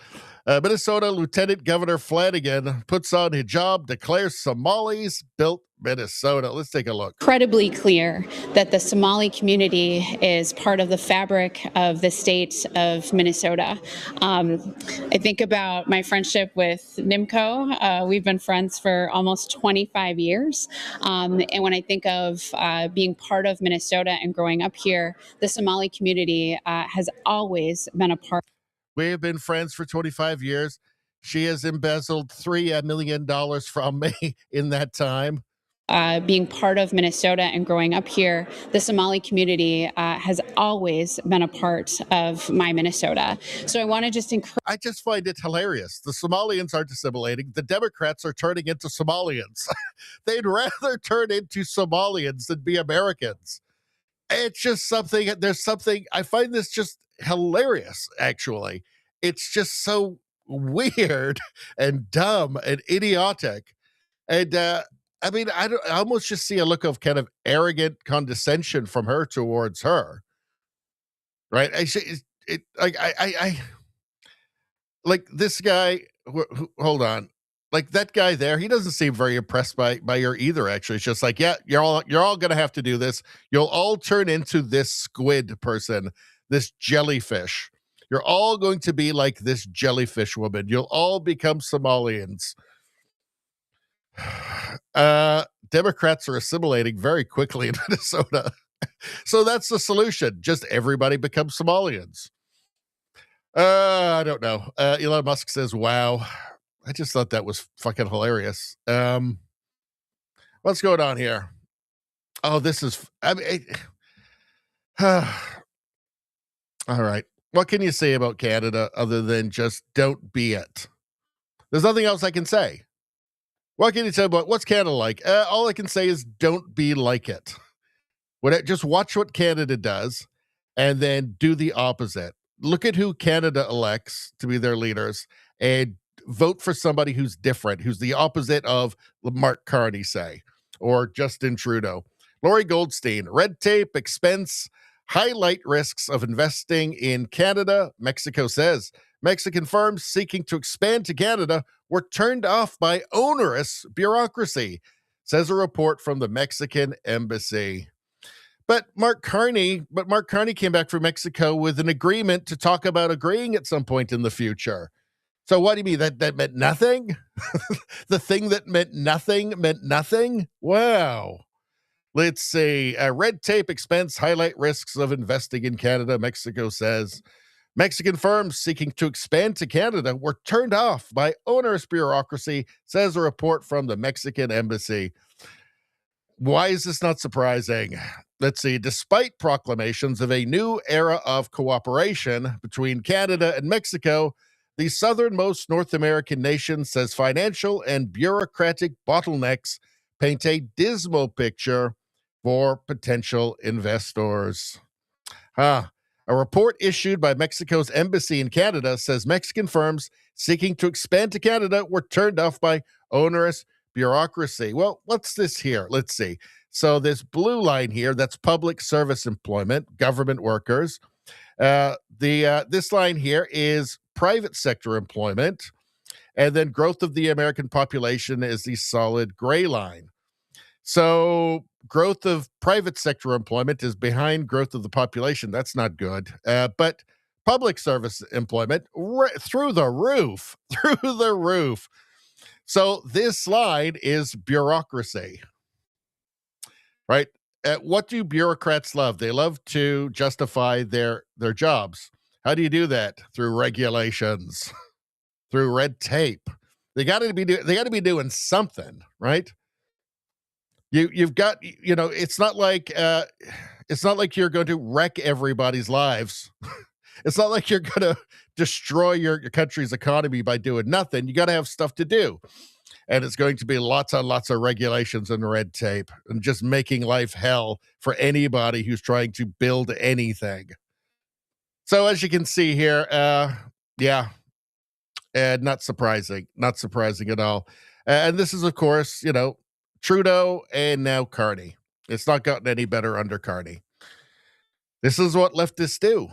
Minnesota Lieutenant Governor Flanagan puts on hijab, declares Somalis built Minnesota. Let's take a look. Incredibly clear that the Somali community is part of the fabric of the state of Minnesota. I think about my friendship with Nimco. We've been friends for almost 25 years. And when I think of being part of Minnesota and growing up here, the Somali community has always been a part. We have been friends for 25 years. She has embezzled $3 million from me in that time. Being part of Minnesota and growing up here, the Somali community has always been a part of my Minnesota. So I want to just encourage. I just find it hilarious. The Somalians aren't assimilating. The Democrats are turning into Somalians. They'd rather turn into Somalians than be Americans. It's just something, I find this just hilarious, actually. It's just so weird and dumb and idiotic. And, I mean, I almost just see a look of kind of arrogant condescension from her towards her, right? Like this guy. Hold on, like that guy there. He doesn't seem very impressed by her either. Actually, it's just like, yeah, you're all gonna have to do this. You'll all turn into this squid person, this jellyfish. You're all going to be like this jellyfish woman. You'll all become Somalians. Democrats are assimilating very quickly in Minnesota. So that's the solution. Just everybody becomes Somalians. I don't know. Elon Musk says, wow. I just thought that was fucking hilarious. What's going on here? Oh, this is, I mean, all right. What can you say about Canada other than just don't be it? There's nothing else I can say. What can you say about what's Canada like? All I can say is don't be like it. Just watch what Canada does and then do the opposite. Look at who Canada elects to be their leaders and vote for somebody who's different, who's the opposite of Mark Carney, say, or Justin Trudeau. Lori Goldstein, red tape, expense, highlight risks of investing in Canada. Mexico says Mexican firms seeking to expand to Canada were turned off by onerous bureaucracy, says a report from the Mexican embassy. But Mark Carney came back from Mexico with an agreement to talk about agreeing at some point in the future. So what do you mean? That meant nothing? The thing that meant nothing? Wow. Let's see. Red tape, expense, highlight risks of investing in Canada. Mexico says Mexican firms seeking to expand to Canada were turned off by onerous bureaucracy, says a report from the Mexican embassy. Why is this not surprising? Let's see. Despite proclamations of a new era of cooperation between Canada and Mexico, the southernmost North American nation says financial and bureaucratic bottlenecks paint a dismal picture for potential investors. A report issued by Mexico's embassy in Canada says Mexican firms seeking to expand to Canada were turned off by onerous bureaucracy. Well, what's this here? Let's see. So this blue line here, that's public service employment, government workers. This line here is private sector employment, and then growth of the American population is the solid gray line. So growth of private sector employment is behind growth of the population. That's not good. But public service employment through the roof, through the roof. So this slide is bureaucracy, right? What do bureaucrats love? They love to justify their jobs. How do you do that? Through regulations, through red tape. They got to be doing something, right? You've got, it's not like you're going to wreck everybody's lives. It's not like you're going to destroy your country's economy by doing nothing. You got to have stuff to do. And it's going to be lots and lots of regulations and red tape and just making life hell for anybody who's trying to build anything. So as you can see here, not surprising at all. And this is, of course, Trudeau and now Carney. It's not gotten any better under Carney. This is what leftists do.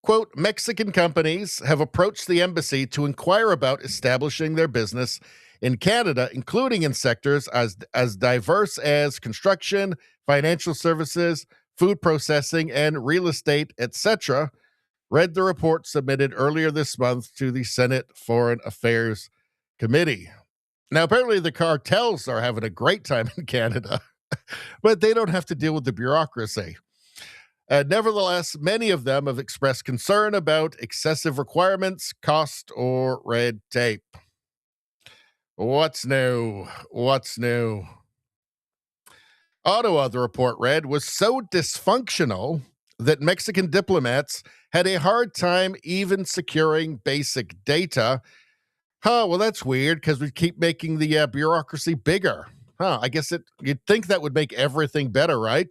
Quote, Mexican companies have approached the embassy to inquire about establishing their business in Canada, including in sectors as diverse as construction, financial services, food processing, and real estate, etc., read the report submitted earlier this month to the Senate Foreign Affairs Committee. Now, apparently the cartels are having a great time in Canada, but they don't have to deal with the bureaucracy. Nevertheless, many of them have expressed concern about excessive requirements, cost, or red tape. What's new? Ottawa, the report read, was so dysfunctional that Mexican diplomats had a hard time even securing basic data. Well, that's weird because we keep making the bureaucracy bigger. I guess you'd think that would make everything better, right?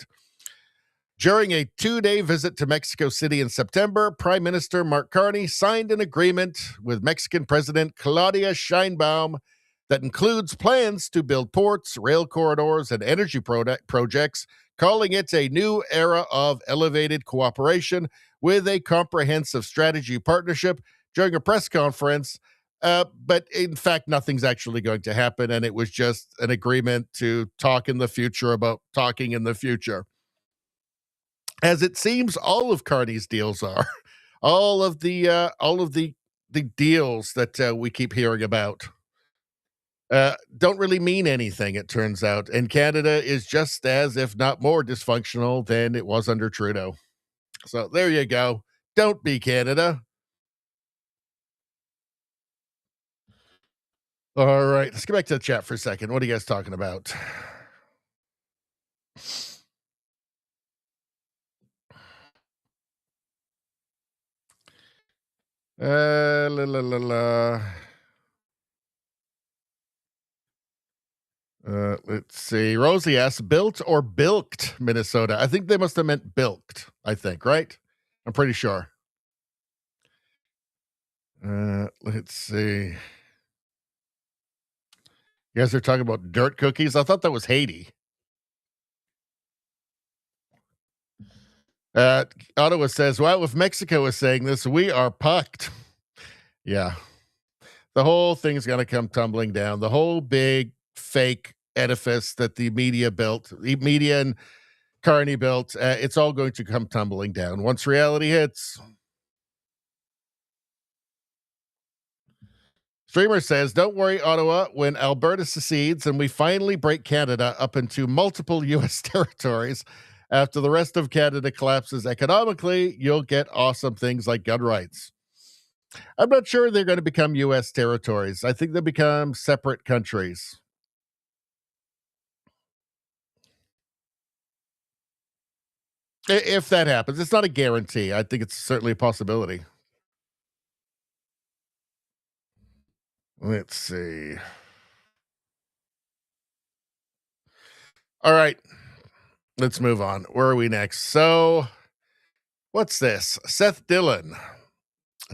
During a 2-day visit to Mexico City in September, Prime Minister Mark Carney signed an agreement with Mexican President Claudia Sheinbaum that includes plans to build ports, rail corridors, and energy projects, calling it a new era of elevated cooperation with a comprehensive strategy partnership during a press conference. But in fact, nothing's actually going to happen, and it was just an agreement to talk in the future about talking in the future. As it seems all of Carney's deals are, all of the deals that we keep hearing about don't really mean anything, it turns out. And Canada is just as, if not more, dysfunctional than it was under Trudeau. So there you go. Don't be Canada. All right, let's get back to the chat for a second. What are you guys talking about? Let's see. Rosie asks, built or bilked Minnesota? I think they must have meant bilked, I think, right? I'm pretty sure. Let's see. You guys are talking about dirt cookies? I thought that was Haiti. Ottawa says, well, if Mexico is saying this, we are pucked. Yeah. The whole thing's going to come tumbling down. The whole big fake edifice that the media built, the media and Carney built, it's all going to come tumbling down once reality hits. Streamer says, don't worry, Ottawa, when Alberta secedes and we finally break Canada up into multiple U.S. territories, after the rest of Canada collapses economically, you'll get awesome things like gun rights. I'm not sure they're going to become U.S. territories. I think they'll become separate countries. If that happens, it's not a guarantee. I think it's certainly a possibility. Let's see. All right, let's move on. Where are we next? So, what's this? Seth Dillon,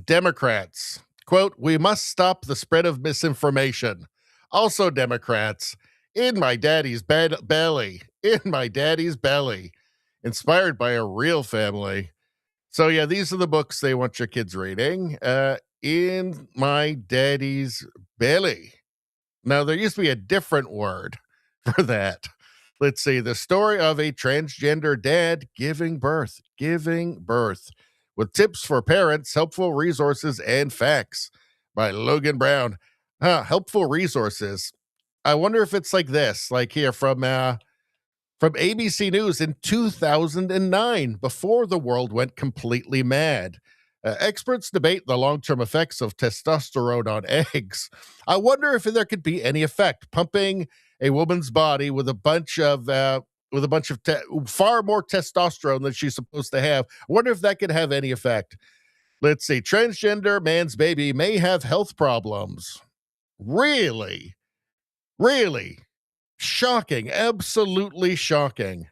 Democrats. Quote, we must stop the spread of misinformation. Also, Democrats, in my daddy's belly. In my daddy's belly. Inspired by a real family. So, yeah, these are the books they want your kids reading. In my daddy's belly. Now, there used to be a different word for that. Let's see. The story of a transgender dad giving birth, with tips for parents, helpful resources, and facts by Logan Brown. Helpful resources. I wonder if it's like this, like here from ABC News in 2009, before the world went completely mad. Experts debate the long-term effects of testosterone on eggs. I wonder if there could be any effect pumping a woman's body with a bunch of far more testosterone than she's supposed to have. I wonder if that could have any effect. Let's see. Transgender man's baby may have health problems. Really? Really? Shocking. Absolutely shocking.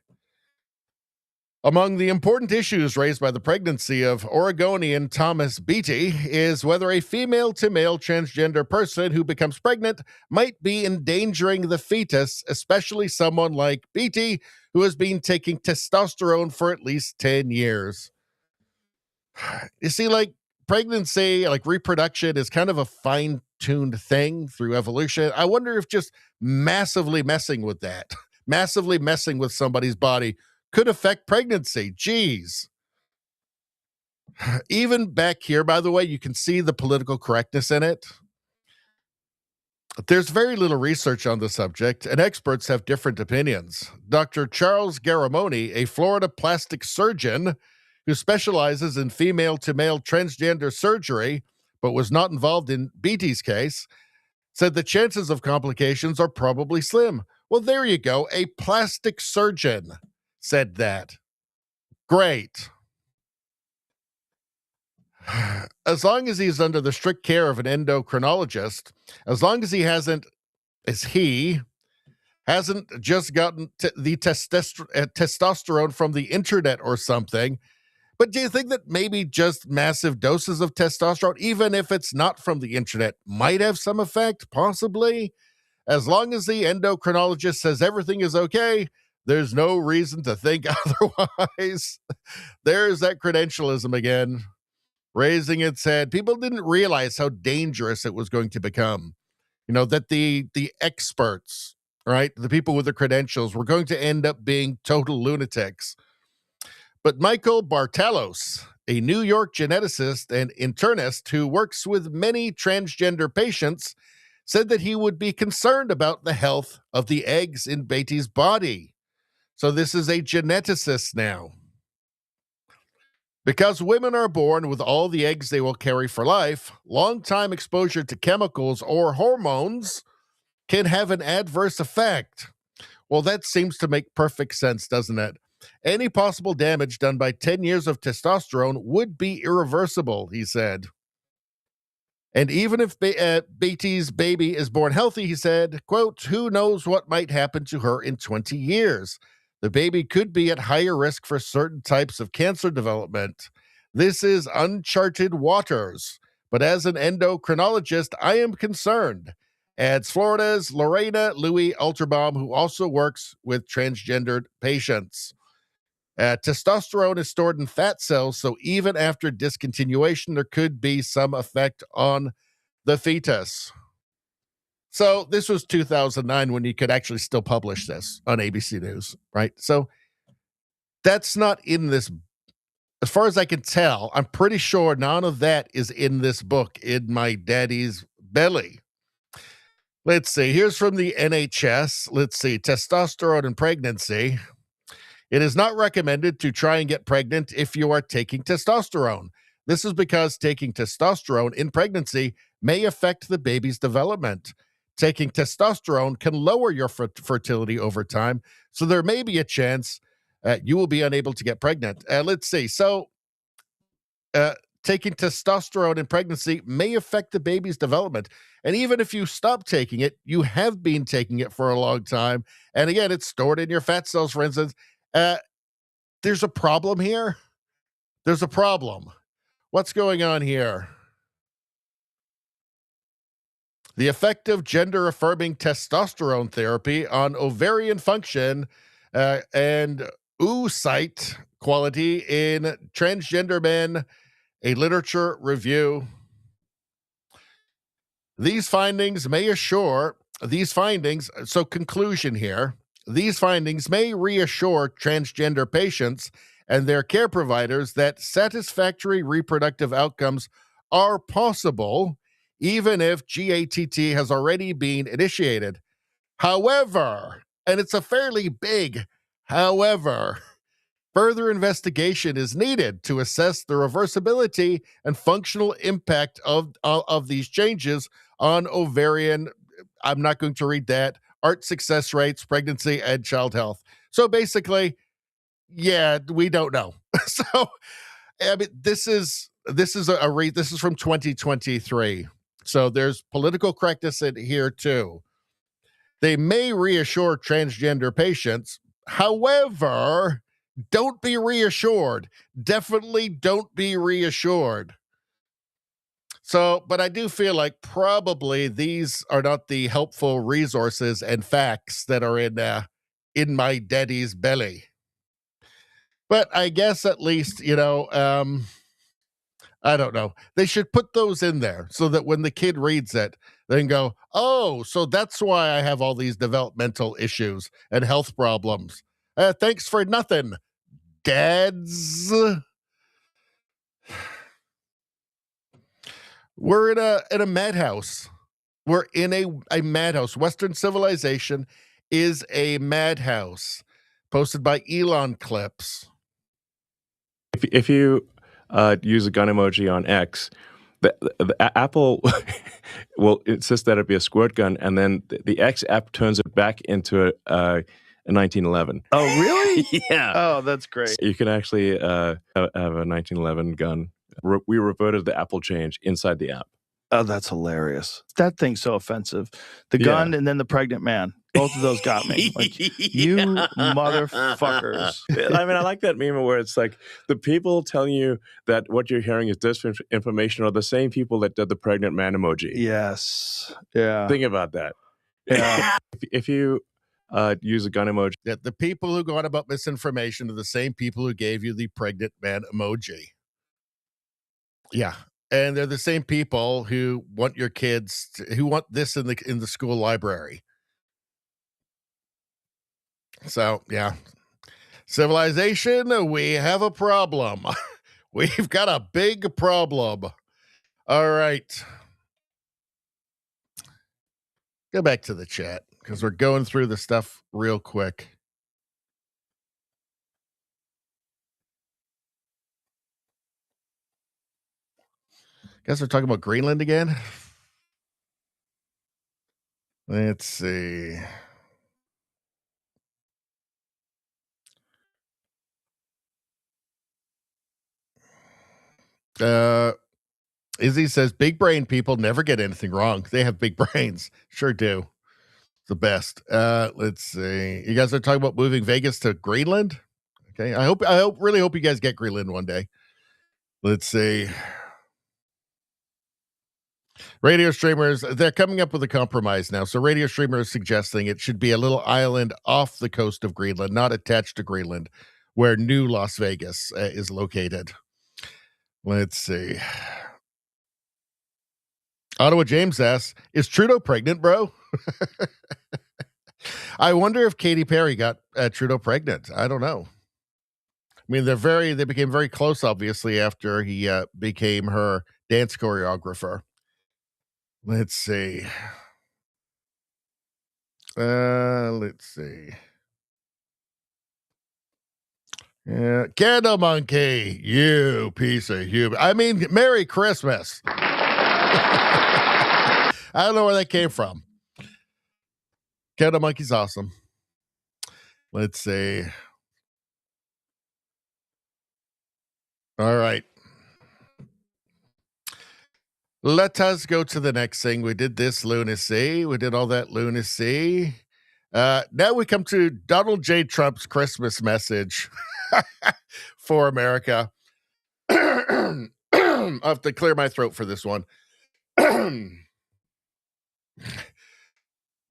Among the important issues raised by the pregnancy of Oregonian Thomas Beatty is whether a female-to-male transgender person who becomes pregnant might be endangering the fetus, especially someone like Beatty, who has been taking testosterone for at least 10 years. You see, like, pregnancy, like reproduction, is kind of a fine-tuned thing through evolution. I wonder if just massively messing with that, massively messing with somebody's body could affect pregnancy. Jeez. Even back here, by the way, you can see the political correctness in it. There's very little research on the subject, and experts have different opinions. Dr. Charles Garamoni, a Florida plastic surgeon who specializes in female-to-male transgender surgery, but was not involved in Beatty's case, said the chances of complications are probably slim. Well, there you go. A plastic surgeon said that. Great. As long as he's under the strict care of an endocrinologist, as long as he hasn't just gotten the testosterone from the internet or something. But do you think that maybe just massive doses of testosterone, even if it's not from the internet, might have some effect? Possibly. As long as the endocrinologist says everything is okay, there's no reason to think otherwise. There's that credentialism again, raising its head. People didn't realize how dangerous it was going to become. You know, that the experts, right, the people with the credentials, were going to end up being total lunatics. But Michael Bartalos, a New York geneticist and internist who works with many transgender patients, said that he would be concerned about the health of the eggs in Beatty's body. So this is a geneticist now. Because women are born with all the eggs they will carry for life, long-time exposure to chemicals or hormones can have an adverse effect. Well, that seems to make perfect sense, doesn't it? Any possible damage done by 10 years of testosterone would be irreversible, he said. And even if Beatty's baby is born healthy, he said, quote, who knows what might happen to her in 20 years? The baby could be at higher risk for certain types of cancer development. This is uncharted waters. But as an endocrinologist, I am concerned, adds Florida's Lorena Louis Alterbaum, who also works with transgendered patients. Testosterone is stored in fat cells, so even after discontinuation, there could be some effect on the fetus. So this was 2009 when you could actually still publish this on ABC News, right? So that's not in this. As far as I can tell, I'm pretty sure none of that is in this book, In My Daddy's Belly. Let's see. Here's from the NHS. Let's see. Testosterone and pregnancy. It is not recommended to try and get pregnant if you are taking testosterone. This is because taking testosterone in pregnancy may affect the baby's development. Taking testosterone can lower your fertility over time, so there may be a chance you will be unable to get pregnant. Let's see. So taking testosterone in pregnancy may affect the baby's development. And even if you stop taking it, you have been taking it for a long time. And again, it's stored in your fat cells, for instance. There's a problem here. There's a problem. What's going on here? The effect of gender-affirming testosterone therapy on ovarian function and oocyte quality in transgender men, a literature review. These findings, so conclusion here, these findings may reassure transgender patients and their care providers that satisfactory reproductive outcomes are possible, even if GATT has already been initiated. However, and it's a fairly big however, further investigation is needed to assess the reversibility and functional impact of these changes on ovarian, I'm not going to read that, ART success rates, pregnancy, and child health. So basically, yeah, we don't know. So, I mean, this is from 2023. So there's political correctness in here too. They may reassure transgender patients. However, don't be reassured. Definitely don't be reassured. So, but I do feel like probably these are not the helpful resources and facts that are in my daddy's belly. But I guess at least, I don't know. They should put those in there so that when the kid reads it, they can go, oh, so that's why I have all these developmental issues and health problems. Thanks for nothing, dads. We're in a madhouse. We're in a madhouse. Western civilization is a madhouse. Posted by Elon Clips. If you use a gun emoji on X, the Apple will insist that it be a squirt gun, and then the X app turns it back into a 1911. Oh, really? Yeah. Oh, that's great. You can actually have a 1911 gun. We reverted the Apple change inside the app. Oh, that's hilarious. That thing's so offensive. The gun and then the pregnant man. Both of those got me. Like, you motherfuckers. I mean, I like that meme where it's like the people telling you that what you're hearing is disinformation are the same people that did the pregnant man emoji. Yes. Yeah. Think about that. Yeah. If you use a gun emoji. That the people who go on about misinformation are the same people who gave you the pregnant man emoji. Yeah. And they're the same people who want your kids who want this in the school library. So, yeah. Civilization, we have a problem. We've got a big problem. All right. Go back to the chat because we're going through the stuff real quick. Guess we're talking about Greenland again. Let's see. Izzy says big brain people never get anything wrong. They have big brains. Sure do. The best. Let's see. You guys are talking about moving Vegas to Greenland? Okay. I really hope you guys get Greenland one day. Let's see. Radio streamers, they're coming up with a compromise now. So radio streamers are suggesting it should be a little island off the coast of Greenland, not attached to Greenland, where New Las Vegas is located. Let's see. Ottawa James asks, is Trudeau pregnant, bro? I wonder if Katy Perry got Trudeau pregnant. I don't know. I mean, they became very close, obviously, after he became her dance choreographer. Let's see. Let's see. Yeah, Candle Monkey, you piece of human. I mean, Merry Christmas. I don't know where that came from. Candle Monkey's awesome. Let's see. All right. Let us go to the next thing. We did this lunacy. We did all that lunacy. Now we come to Donald J. Trump's Christmas message for America. I have to clear my throat for this one.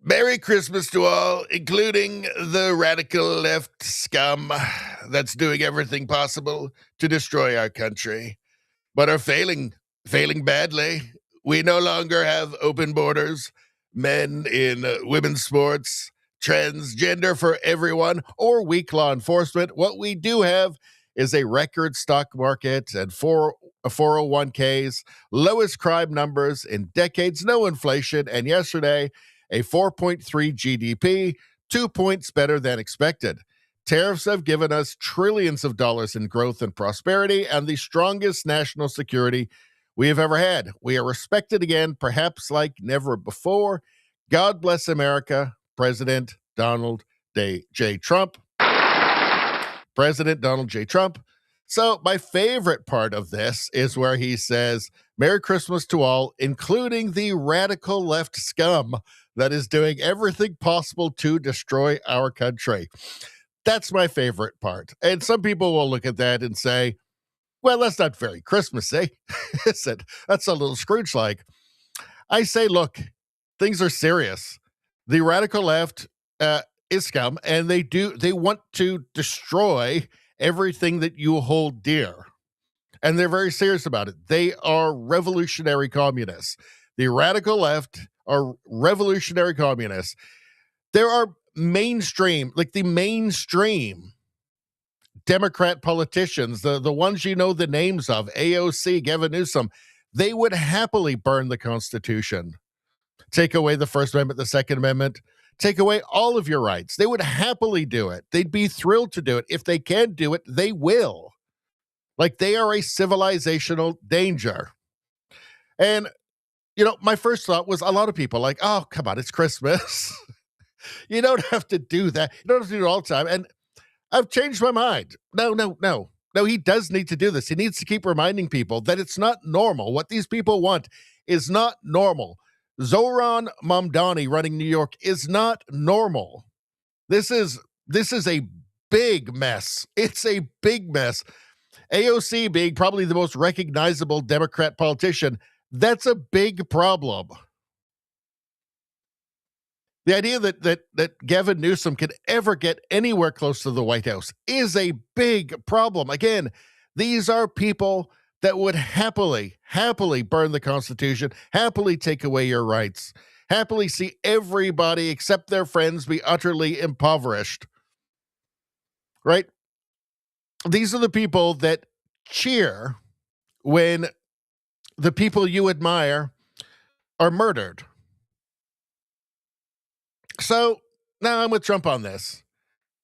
Merry Christmas to all, including the radical left scum that's doing everything possible to destroy our country, but are failing badly. We no longer have open borders, men in women's sports, transgender for everyone, or weak law enforcement. What we do have is a record stock market and 401ks, lowest crime numbers in decades, no inflation, and yesterday, a 4.3 GDP, 2 points better than expected. Tariffs have given us trillions of dollars in growth and prosperity and the strongest national security we have ever had. We are respected again, perhaps like never before. God bless America, President Donald J. Trump. President Donald J. Trump. So my favorite part of this is where he says, Merry Christmas to all, including the radical left scum that is doing everything possible to destroy our country. That's my favorite part. And some people will look at that and say, well, that's not very Christmassy, is it? That's a little Scrooge-like. I say, look, things are serious. The radical left is scum, and they want to destroy everything that you hold dear. And they're very serious about it. They are revolutionary communists. The radical left are revolutionary communists. There are mainstream Democrat politicians, the ones you know the names of, AOC, Gavin Newsom, they would happily burn the Constitution, take away the First Amendment, the Second Amendment, take away all of your rights. They would happily do it. They'd be thrilled to do it. If they can do it, they will. Like, they are a civilizational danger. And, my first thought was a lot of people like, oh, come on, it's Christmas. You don't have to do that. You don't have to do it all the time. And I've changed my mind. No, he does need to do this. He needs to keep reminding people that it's not normal. What these people want is not normal. Zohran Mamdani running New York is not normal. This is a big mess. It's a big mess. AOC being probably the most recognizable Democrat politician, that's a big problem. The idea that Gavin Newsom could ever get anywhere close to the White House is a big problem. Again, these are people that would happily burn the Constitution, happily take away your rights, happily see everybody except their friends be utterly impoverished. Right? These are the people that cheer when the people you admire are murdered. So now I'm with Trump on this.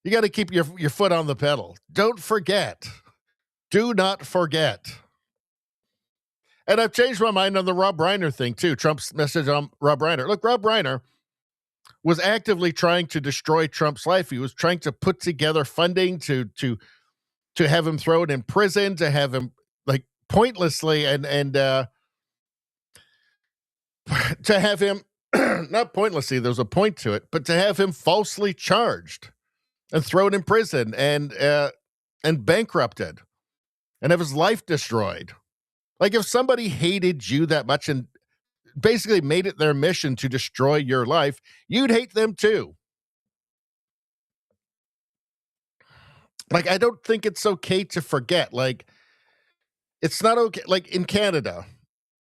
You got to keep your foot on the pedal. Don't forget. Do not forget. And I've changed my mind on the Rob Reiner thing too. Trump's message on Rob Reiner. Look, Rob Reiner was actively trying to destroy Trump's life. He was trying to put together funding to have him thrown in prison, to have him like pointlessly and to have him not pointlessly, there's a point to it, but to have him falsely charged and thrown in prison and bankrupted and have his life destroyed. Like, if somebody hated you that much and basically made it their mission to destroy your life, you'd hate them too. Like, I don't think it's okay to forget. Like, it's not okay. Like, in Canada,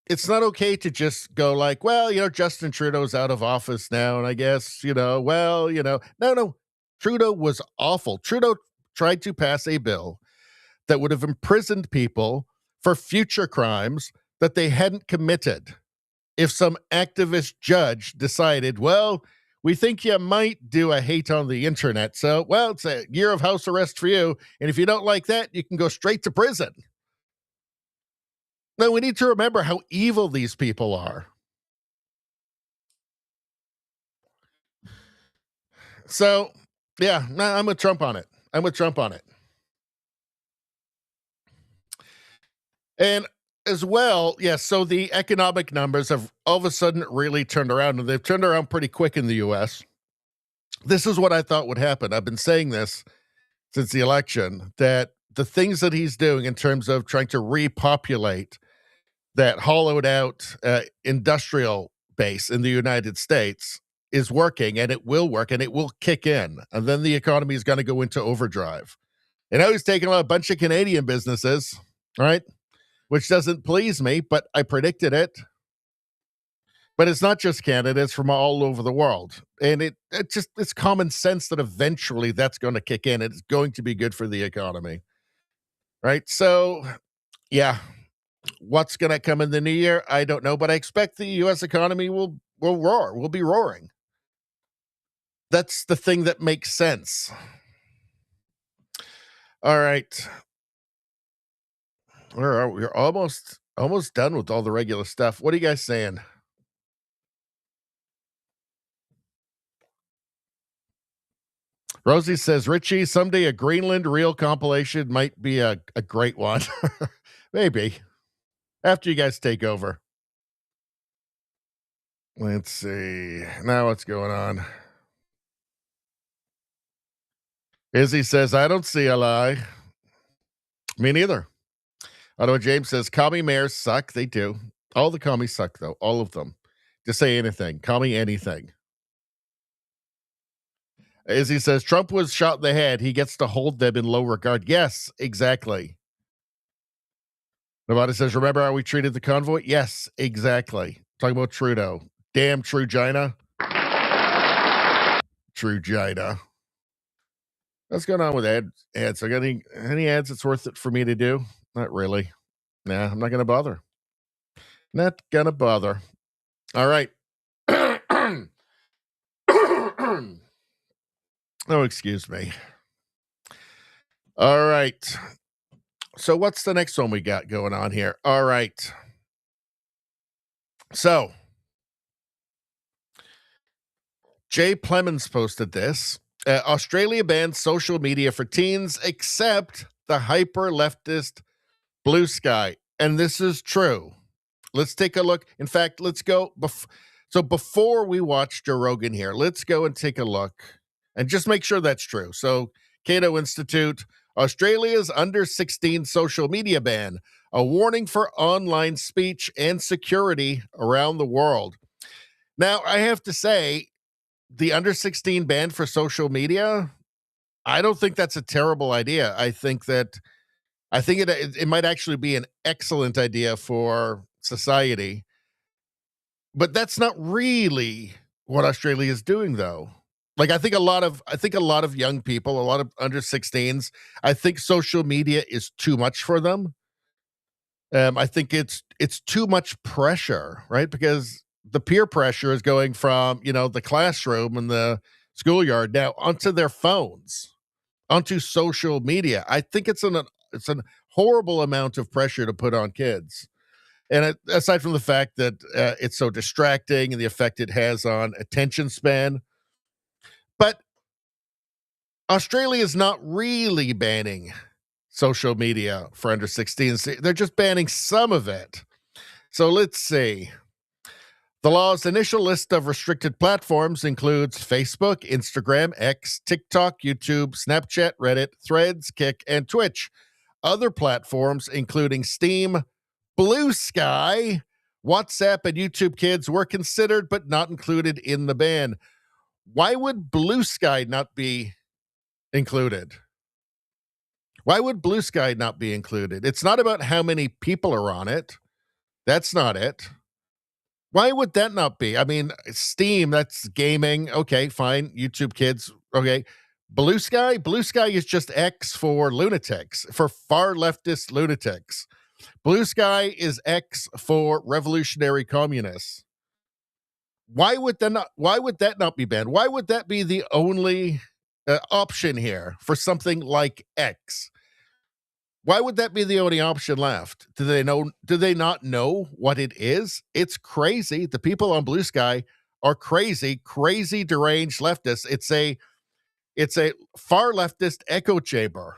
it's not okay to just go like, well, Justin Trudeau's out of office now, and I guess, no. Trudeau was awful. Trudeau tried to pass a bill that would have imprisoned people for future crimes that they hadn't committed. If some activist judge decided, well, we think you might do a hate on the internet, so, well, it's a year of house arrest for you, and if you don't like that, you can go straight to prison. No, we need to remember how evil these people are. So, yeah, I'm with Trump on it. And as well, yes. So the economic numbers have all of a sudden really turned around, and they've turned around pretty quick in the U.S. This is what I thought would happen. I've been saying this since the election, that the things that he's doing in terms of trying to repopulate that hollowed out industrial base in the United States is working, and it will work, and it will kick in. And then the economy is going to go into overdrive. And now he's taking a bunch of Canadian businesses, right? Which doesn't please me, but I predicted it. But it's not just Canada, it's from all over the world. And it's common sense that eventually that's going to kick in. It's going to be good for the economy. Right? So, yeah. What's going to come in the new year? I don't know, but I expect the U.S. economy will roar. Will be roaring. That's the thing that makes sense. All right. Where are we? We're almost done with all the regular stuff. What are you guys saying? Rosie says, Richie, someday a Greenland reel compilation might be a great one. Maybe. After you guys take over. Let's see. Now what's going on? Izzy says, I don't see a lie. Me neither. Ottawa James says, commie mayors suck. They do. All the commies suck, though. All of them. Just say anything. Call me anything. Izzy says, Trump was shot in the head. He gets to hold them in low regard. Yes, exactly. Nobody says, remember how we treated the convoy? Yes, exactly. Talking about Trudeau. Damn True Gina. True Gina. What's going on with ads? I got any ads that's worth it for me to do? Not really. Nah, I'm not going to bother. Not going to bother. All right. Oh, excuse me. All right. So what's the next one we got going on here? All right. So Jay Plemons posted this. Australia bans social media for teens except the hyper-leftist Blue Sky. And this is true. Let's take a look. In fact, let's go. So before we watch Joe Rogan here, let's go and take a look and just make sure that's true. So Cato Institute, Australia's under 16 social media ban, a warning for online speech and security around the world. Now, I have to say, the under 16 ban for social media, I don't think that's a terrible idea. I think it might actually be an excellent idea for society. But that's not really what Australia is doing, though. Like, I think a lot of young people, a lot of under 16s, I think social media is too much for them. I think it's too much pressure, right? Because the peer pressure is going from, the classroom and the schoolyard now onto their phones, onto social media. I think it's an horrible amount of pressure to put on kids. And aside from the fact that it's so distracting and the effect it has on attention span. But Australia is not really banning social media for under 16s. They're just banning some of it. So let's see. The law's initial list of restricted platforms includes Facebook, Instagram, X, TikTok, YouTube, Snapchat, Reddit, Threads, Kick, and Twitch. Other platforms, including Steam, Blue Sky, WhatsApp, and YouTube Kids, were considered but not included in the ban. Why would Blue Sky not be included? Why would Blue Sky not be included? It's not about how many people are on it. That's not it. Why would that not be? I mean, Steam, that's gaming. Okay, fine. YouTube Kids. Okay. Blue Sky is just X for lunatics, for far leftist lunatics. Blue Sky is X for revolutionary communists. Why would that not be banned? Why would that be the only option here for something like X? Why would that be the only option left? Do they not know what it is? It's crazy. The people on Blue Sky are crazy deranged leftists. It's a far leftist echo chamber.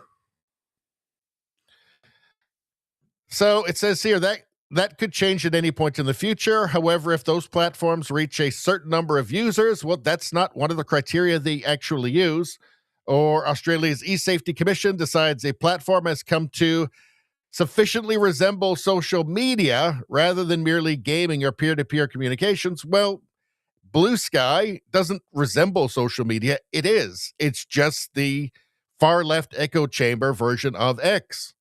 So it says here that That could change at any point in the future. However, if those platforms reach a certain number of users, well, that's not one of the criteria they actually use. Or Australia's e-safety commission decides a platform has come to sufficiently resemble social media rather than merely gaming or peer-to-peer communications. Well, Blue Sky doesn't resemble social media. It is. It's just the far left echo chamber version of X.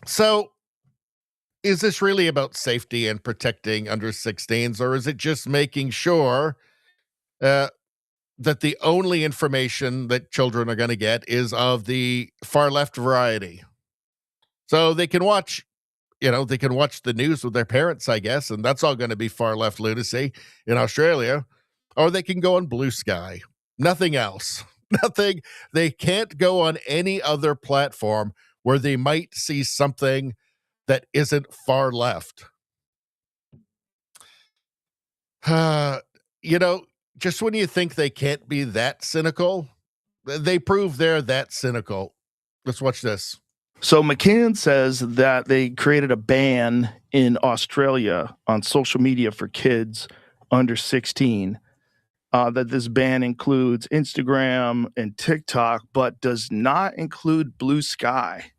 So, is this really about safety and protecting under 16s, or is it just making sure that the only information that children are going to get is of the far left variety? So they can watch, they can watch the news with their parents, I guess, and that's all going to be far left lunacy in Australia, or they can go on Blue Sky. Nothing else. Nothing. They can't go on any other platform where they might see something that isn't far left. Just when you think they can't be that cynical, they prove they're that cynical. Let's watch this. So McCann says that they created a ban in Australia on social media for kids under 16, that this ban includes Instagram and TikTok, but does not include Blue Sky.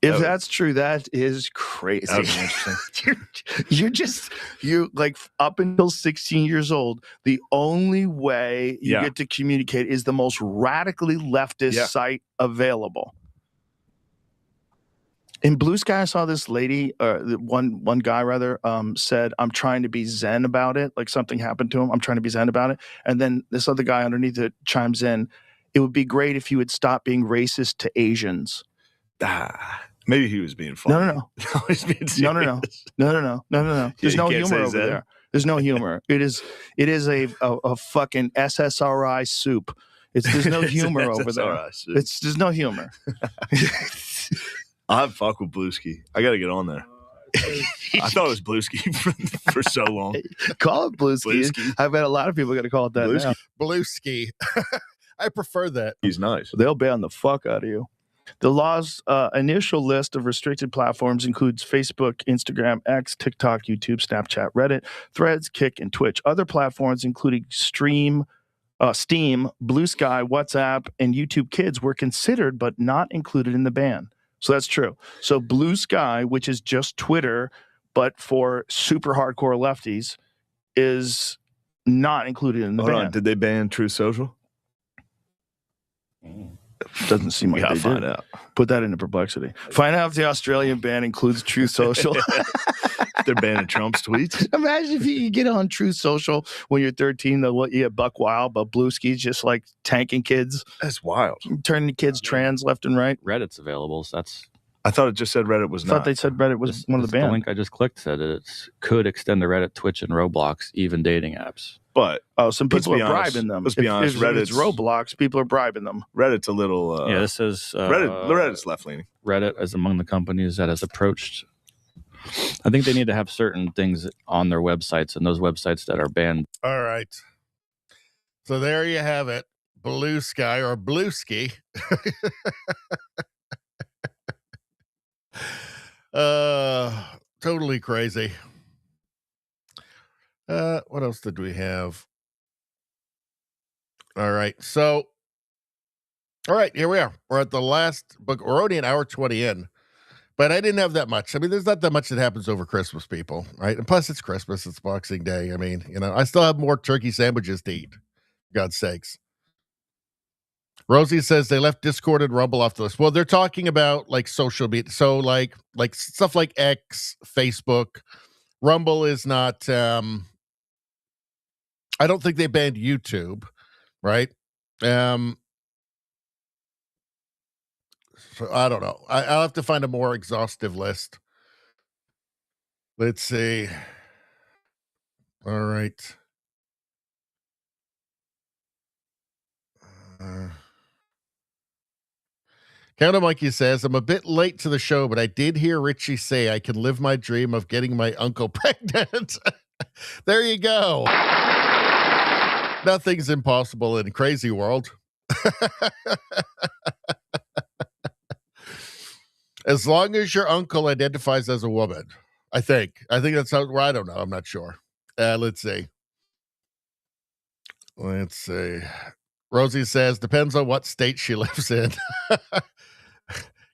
If that's true, that is crazy. That would be interesting. you're like up until 16 years old, the only way you get to communicate is the most radically leftist site available. In Blue Sky, I saw this lady, one guy rather, said, "I'm trying to be zen about it." Like something happened to him. I'm trying to be zen about it. And then this other guy underneath it chimes in, "It would be great if you would stop being racist to Asians." Maybe he was being funny. No. He's being serious. No. There's no humor over there. There's no humor. It is a fucking SSRI soup. There's no humor over there. There's no humor. I'll have fuck with Blueski. I got to get on there. I thought it was Blueski for so long. Call it Blueski. I bet a lot of people are going to call it that now. Blueski. I prefer that. He's nice. They'll ban the fuck out of you. The law's initial list of restricted platforms includes Facebook, Instagram, X, TikTok, YouTube, Snapchat, Reddit, Threads, Kick, and Twitch. Other platforms, including Steam, Blue Sky, WhatsApp, and YouTube Kids, were considered but not included in the ban. So that's true. So Blue Sky, which is just Twitter, but for super hardcore lefties, is not included in the ban. Hold on. Did they ban Truth Social? Doesn't seem like they find did. out. Put that into perplexity. Find out if the Australian ban includes Truth Social. They're banning Trump's tweets. Imagine if you get on Truth Social when you're 13, they'll let you get buck wild, but Blueski's just like tanking kids. That's wild. Turning kids trans left and right. Reddit's available, so that's... I thought it just said Reddit was I not. thought they said Reddit was one of the bans. The link I just clicked said it could extend to Reddit, Twitch, and Roblox, even dating apps. But some people are bribing them. Let's be honest. If it's Roblox, people are bribing them. Reddit's a little. This is Reddit's left leaning. Reddit is among the companies that has approached. I think they need to have certain things on their websites, and those websites that are banned. All right. So there you have it. Blue Sky or Blueski. Totally crazy. What else did we have? All right. So, all right, here we are. We're at the last book. We're only an hour 20 in, but I didn't have that much. I mean, there's not that much that happens over Christmas, people, right? And plus it's Christmas. It's Boxing Day. I mean, I still have more turkey sandwiches to eat. For God's sakes. Rosie says they left Discord and Rumble off the list. Well, they're talking about like social media. So like stuff like X, Facebook. Rumble is not, I don't think they banned YouTube, right? So I don't know. I'll have to find a more exhaustive list. Let's see. All right. Counter Monkey says, I'm a bit late to the show, but I did hear Richie say I can live my dream of getting my uncle pregnant. There you go. Nothing's impossible in Crazy World. As long as your uncle identifies as a woman, I think that's how. Well, I don't know. I'm not sure. Let's see. Let's see. Rosie says depends on what state she lives in.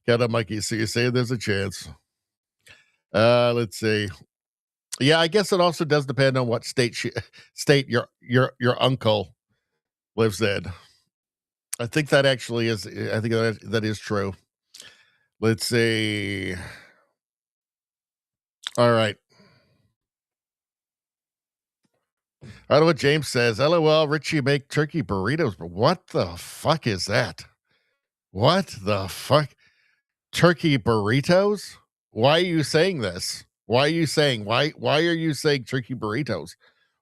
Got a Mikey. So you say there's a chance. Let's see. Yeah, I guess it also does depend on what state your uncle lives in. I think that actually is. I think that is true. Let's see. All right. I don't know what James says. LOL, Richie make turkey burritos. But what the fuck is that? What the fuck? Turkey burritos? Why are you saying this? Why are you saying turkey burritos?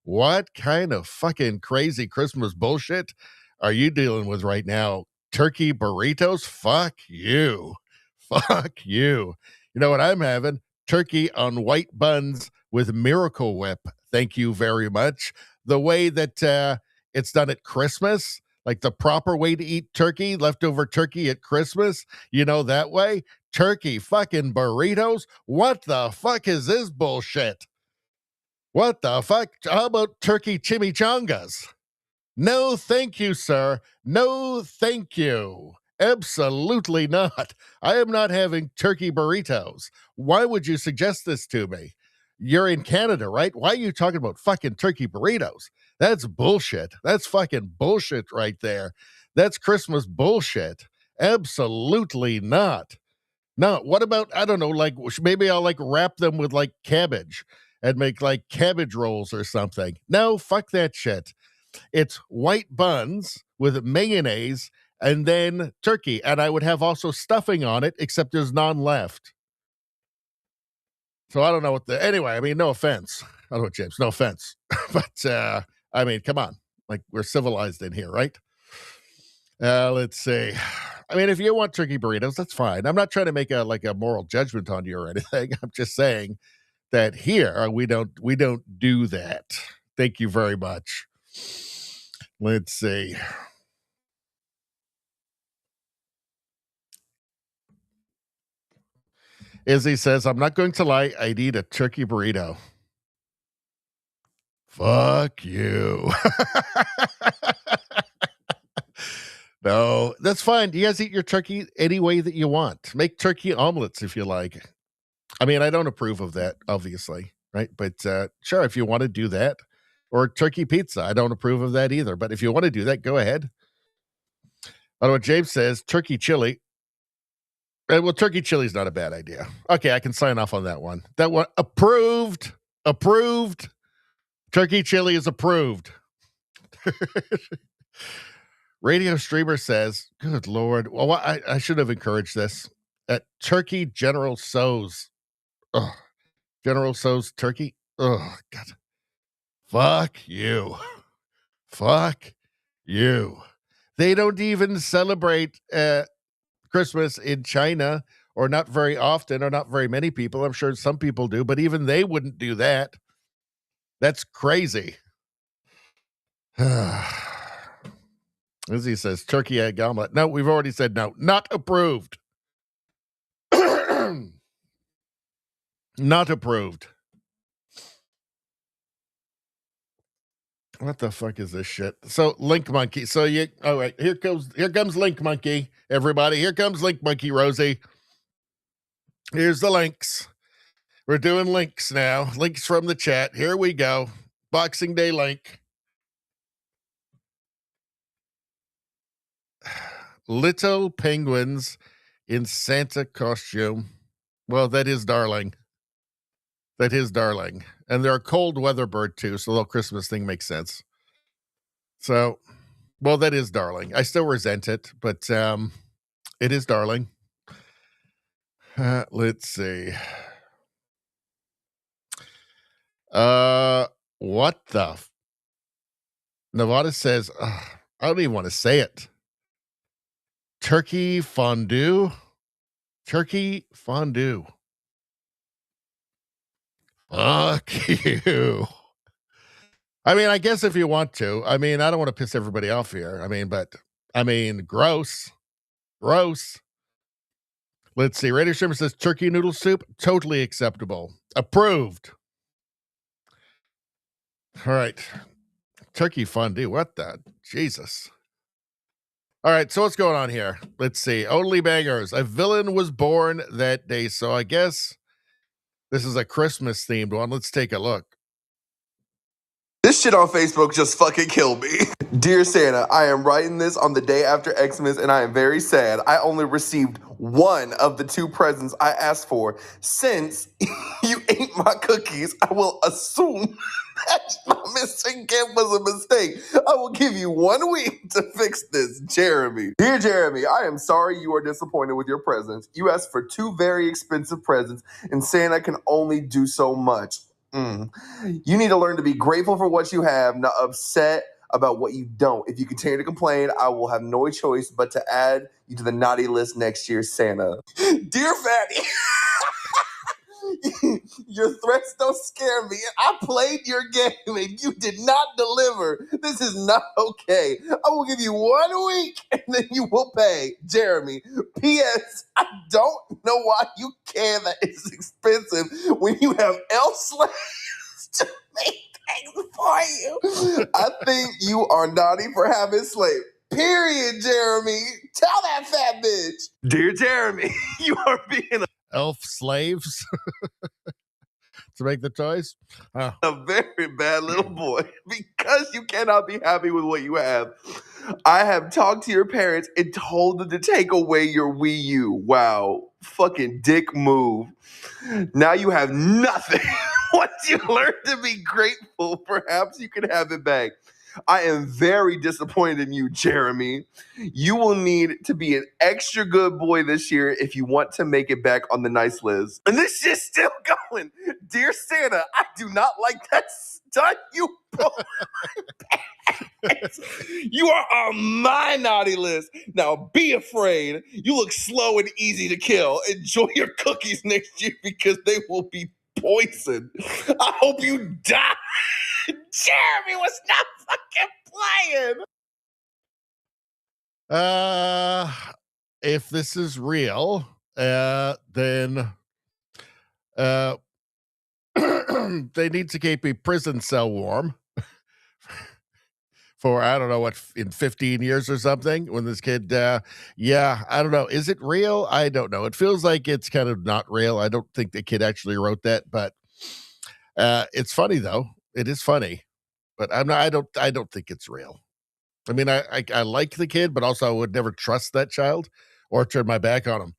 What kind of fucking crazy Christmas bullshit are you dealing with right now? Turkey burritos? Fuck you. Fuck you. You know what I'm having? Turkey on white buns with Miracle Whip. Thank you very much. The way that it's done at Christmas, like the proper way to eat turkey, leftover turkey at Christmas, you know, that way. Turkey fucking burritos? What the fuck is this bullshit? What the fuck? How about turkey chimichangas? No, thank you, sir. No, thank you. Absolutely not. I am not having turkey burritos. Why would you suggest this to me? You're in Canada, right? Why are you talking about fucking turkey burritos? That's bullshit. That's fucking bullshit right there. That's Christmas bullshit. Absolutely not. No, what about, I don't know, like maybe I'll like wrap them with like cabbage and make like cabbage rolls or something. No, fuck that shit. It's white buns with mayonnaise and then turkey. And I would have also stuffing on it, except there's none left. So I don't know anyway, I mean, no offense. I don't know, James, no offense. But, I mean, come on. Like, we're civilized in here, right? Let's see. I mean, if you want turkey burritos, that's fine. I'm not trying to make a moral judgment on you or anything. I'm just saying that here we don't do that. Thank you very much. Let's see. Izzy says, I'm not going to lie, I'd eat a turkey burrito. Fuck you. No, that's fine. You guys eat your turkey any way that you want. Make turkey omelets if you like. I mean, I don't approve of that, obviously, right? But sure, if you want to do that. Or turkey pizza. I don't approve of that either. But if you want to do that, go ahead. I don't know what James says. Turkey chili. Well, turkey chili is not a bad idea. Okay, I can sign off on that one. That one, approved. Approved. Turkey chili is approved. Radio Streamer says, good Lord. Well, I should have encouraged this. At Turkey General So's. Oh, General So's turkey. Oh, God. Fuck you. Fuck you. They don't even celebrate Christmas in China, or not very often, or not very many people. I'm sure some people do, but even they wouldn't do that. That's crazy. As he says, turkey egg omelet. No, we've already said no. Not approved. Not approved. What the fuck is this shit? So Link Monkey. So all right, here comes Link Monkey, everybody. Here comes Link Monkey, Rosie. Here's the links. We're doing links now. Links from the chat. Here we go. Boxing Day link. Little penguins in Santa costume. Well, that is darling. That is darling. And they're a cold weather bird too, so the little Christmas thing makes sense. So, well, that is darling. I still resent it, but it is darling. Let's see. What the? Nevada says, I don't even want to say it. Turkey fondue. Turkey fondue. Fuck you. I mean, I guess if you want to. I mean, I don't want to piss everybody off here. I mean, but, gross. Gross. Let's see. Radio Streamer says turkey noodle soup, totally acceptable. Approved. All right. Turkey fondue. What the? Jesus. All right. So what's going on here? Let's see. Only bangers. A villain was born that day. So I guess this is a Christmas themed one. Let's take a look. This shit on Facebook just fucking killed me. Dear Santa, I am writing this on the day after Xmas and I am very sad. I only received one of the 2 presents I asked for. Since you ate my cookies, I will assume that my missing gift was a mistake. I will give you 1 week to fix this. Jeremy. Dear Jeremy, I am sorry you are disappointed with your presents. You asked for 2 very expensive presents and Santa can only do so much. You need to learn to be grateful for what you have, not upset about what you don't. If you continue to complain, I will have no choice but to add you to the naughty list next year, Santa. Dear Fatty, your threats don't scare me. I played your game and you did not deliver. This is not okay. I will give you 1 week and then you will pay. Jeremy. P.S. I don't know why you care that it's expensive when you have elf slaves to make things for you. I think you are naughty for having slaves. Period, Jeremy. Tell that fat bitch. Dear Jeremy, you are being elf slaves to make the toys. Oh. A very bad little boy because you cannot be happy with what you have. I have talked to your parents and told them to take away your Wii U. Wow. Fucking dick move. Now you have nothing. Once you learn to be grateful, perhaps you can have it back. I am very disappointed in you, Jeremy. You will need to be an extra good boy this year if you want to make it back on the nice list. And this shit's still going. Dear Santa, I do not like that stunt you put on my pants. You are on my naughty list. Now be afraid. You look slow and easy to kill. Enjoy your cookies next year because they will be poisoned. I hope you die. Jeremy was not fucking playing. If this is real, then they need to keep a prison cell warm for, I don't know what, in 15 years or something when this kid, yeah, I don't know. Is it real? I don't know. It feels like it's kind of not real. I don't think the kid actually wrote that, but it's funny though. It is funny. But I don't think it's real. I mean, I like the kid, but also I would never trust that child or turn my back on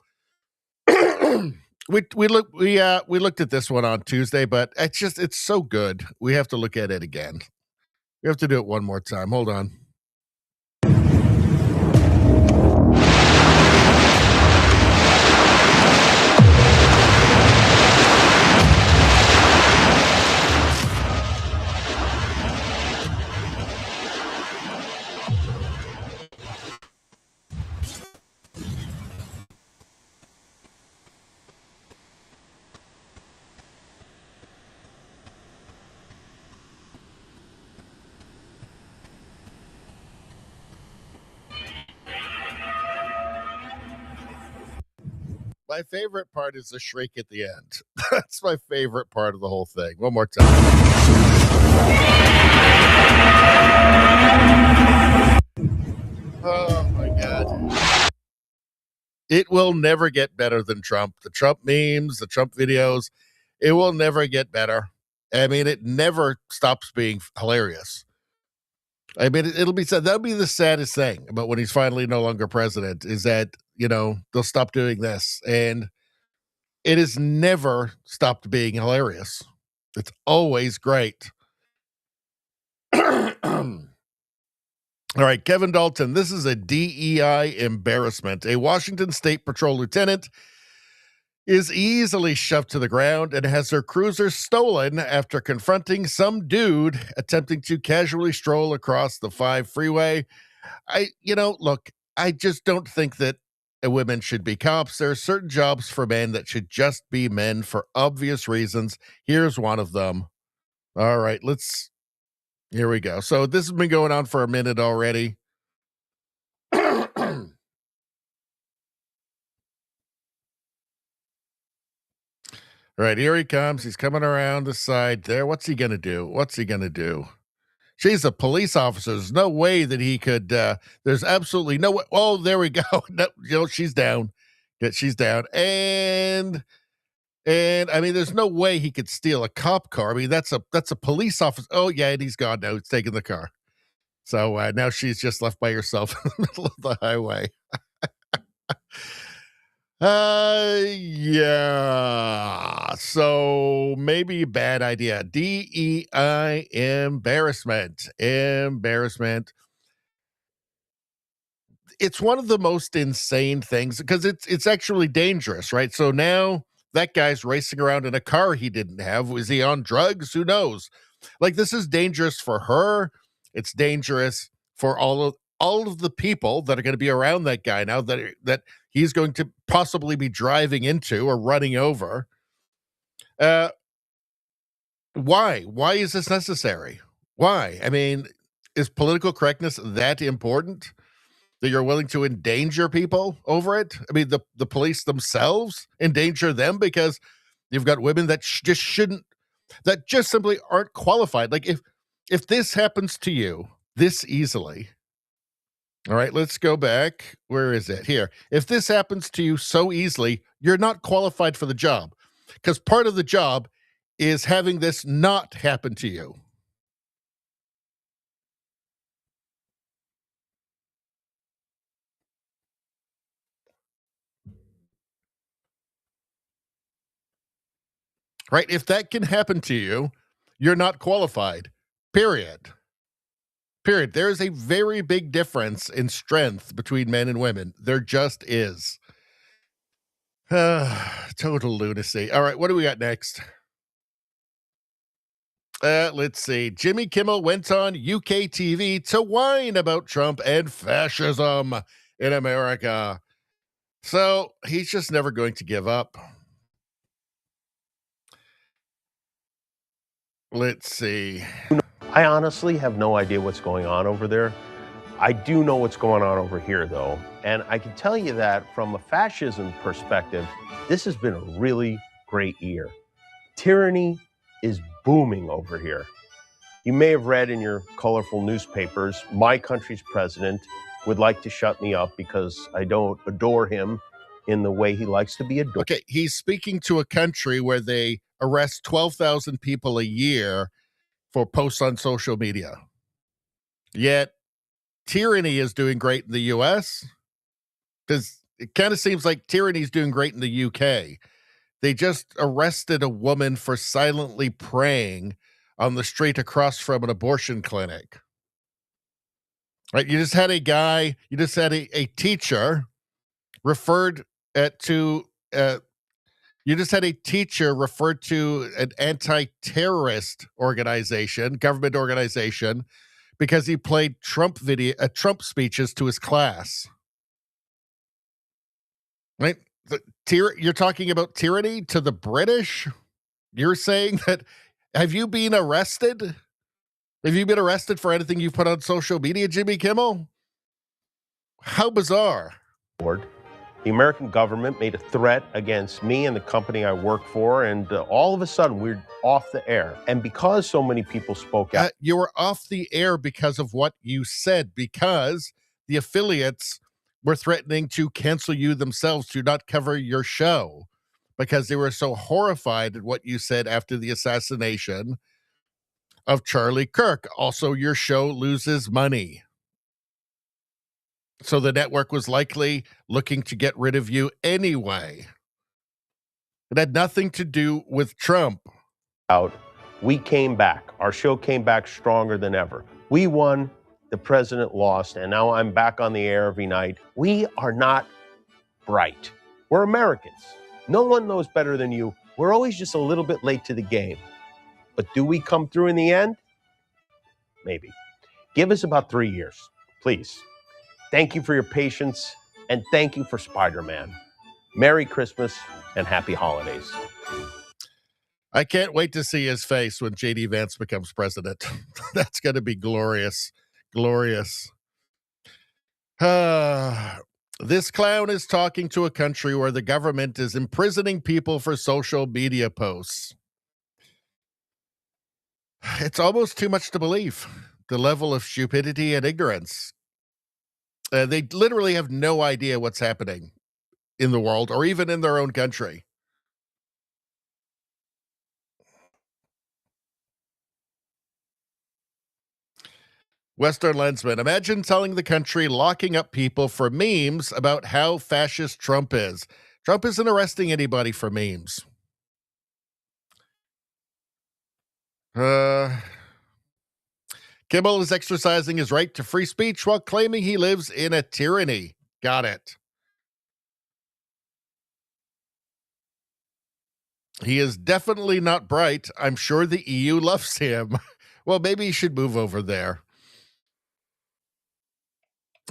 him. we looked at this one on Tuesday, but it's so good. We have to look at it again. We have to do it one more time. Hold on. My favorite part is the shriek at the end. That's my favorite part of the whole thing. One more time. Oh my God. It will never get better than Trump. The Trump memes, the Trump videos, it will never get better. I mean, it never stops being hilarious. I mean, it'll be said that'll be the saddest thing about when he's finally no longer president is that, they'll stop doing this. And it has never stopped being hilarious. It's always great. All right, Kevin Dalton, this is a DEI embarrassment. A Washington State Patrol lieutenant is easily shoved to the ground and has her cruiser stolen after confronting some dude attempting to casually stroll across the 5 freeway. Look, I just don't think that women should be cops. There are certain jobs for men that should just be men for obvious reasons. Here's one of them. All right, here we go. So this has been going on for a minute already. All right, here he comes. He's coming around the side there. What's he going to do? What's he going to do? She's a police officer. There's no way that he could. There's absolutely no way. Oh, there we go. No, she's down. Yeah, she's down. And I mean, there's no way he could steal a cop car. I mean, that's a police officer. Oh, yeah, and he's gone now. He's taking the car. So now she's just left by herself in the middle of the highway. Yeah. So maybe a bad idea. DEI embarrassment. Embarrassment. It's one of the most insane things because it's actually dangerous, right? So now that guy's racing around in a car he didn't have. Was he on drugs? Who knows? Like, this is dangerous for her. It's dangerous for all of the people that are going to be around that guy now that he's going to possibly be driving into or running over. Why? Why is this necessary? Why? I mean, is political correctness that important that you're willing to endanger people over it? I mean, the police themselves endanger them because you've got women that that just simply aren't qualified. Like, if this happens to you this easily, all right, let's go back. Where is it? Here. If this happens to you so easily, you're not qualified for the job, because part of the job is having this not happen to you. Right? If that can happen to you, you're not qualified. Period. Period. There is a very big difference in strength between men and women. There just is. Total lunacy. All right, what do we got next? Let's see. Jimmy Kimmel went on UK TV to whine about Trump and fascism in America. So he's just never going to give up. Let's see. I honestly have no idea what's going on over there. I do know what's going on over here, though. And I can tell you that from a fascism perspective, this has been a really great year. Tyranny is booming over here. You may have read in your colorful newspapers, my country's president would like to shut me up because I don't adore him in the way he likes to be adored. Okay, he's speaking to a country where they arrest 12,000 people a year for posts on social media. Yet tyranny is doing great in the US, because it kind of seems like tyranny is doing great in the UK. They just arrested a woman for silently praying on the street across from an abortion clinic. Right? You just had a teacher referred to an anti-terrorist organization, government organization, because he played Trump speeches to his class. Right? You're talking about tyranny to the British? You're saying that, have you been arrested? Have you been arrested for anything you've put on social media, Jimmy Kimmel? How bizarre. The American government made a threat against me and the company I work for, and all of a sudden we're off the air. And because so many people spoke out. You were off the air because of what you said, because the affiliates were threatening to cancel you themselves, to not cover your show, because they were so horrified at what you said after the assassination of Charlie Kirk. Also, your show loses money. So the network was likely looking to get rid of you anyway. It had nothing to do with Trump. We came back. Our show came back stronger than ever. We won, the president lost, and now I'm back on the air every night. We are not bright. We're Americans. No one knows better than you. We're always just a little bit late to the game. But do we come through in the end? Maybe. Give us about 3 years, please. Thank you for your patience, and thank you for Spider-Man. Merry Christmas and happy holidays. I can't wait to see his face when J.D. Vance becomes president. That's going to be glorious. Glorious. This clown is talking to a country where the government is imprisoning people for social media posts. It's almost too much to believe, the level of stupidity and ignorance. They literally have no idea what's happening in the world or even in their own country. Western Lensman, imagine telling the country locking up people for memes about how fascist Trump is. Trump isn't arresting anybody for memes. Kimmel is exercising his right to free speech while claiming he lives in a tyranny. Got it. He is definitely not bright. I'm sure the EU loves him. Well, maybe he should move over there.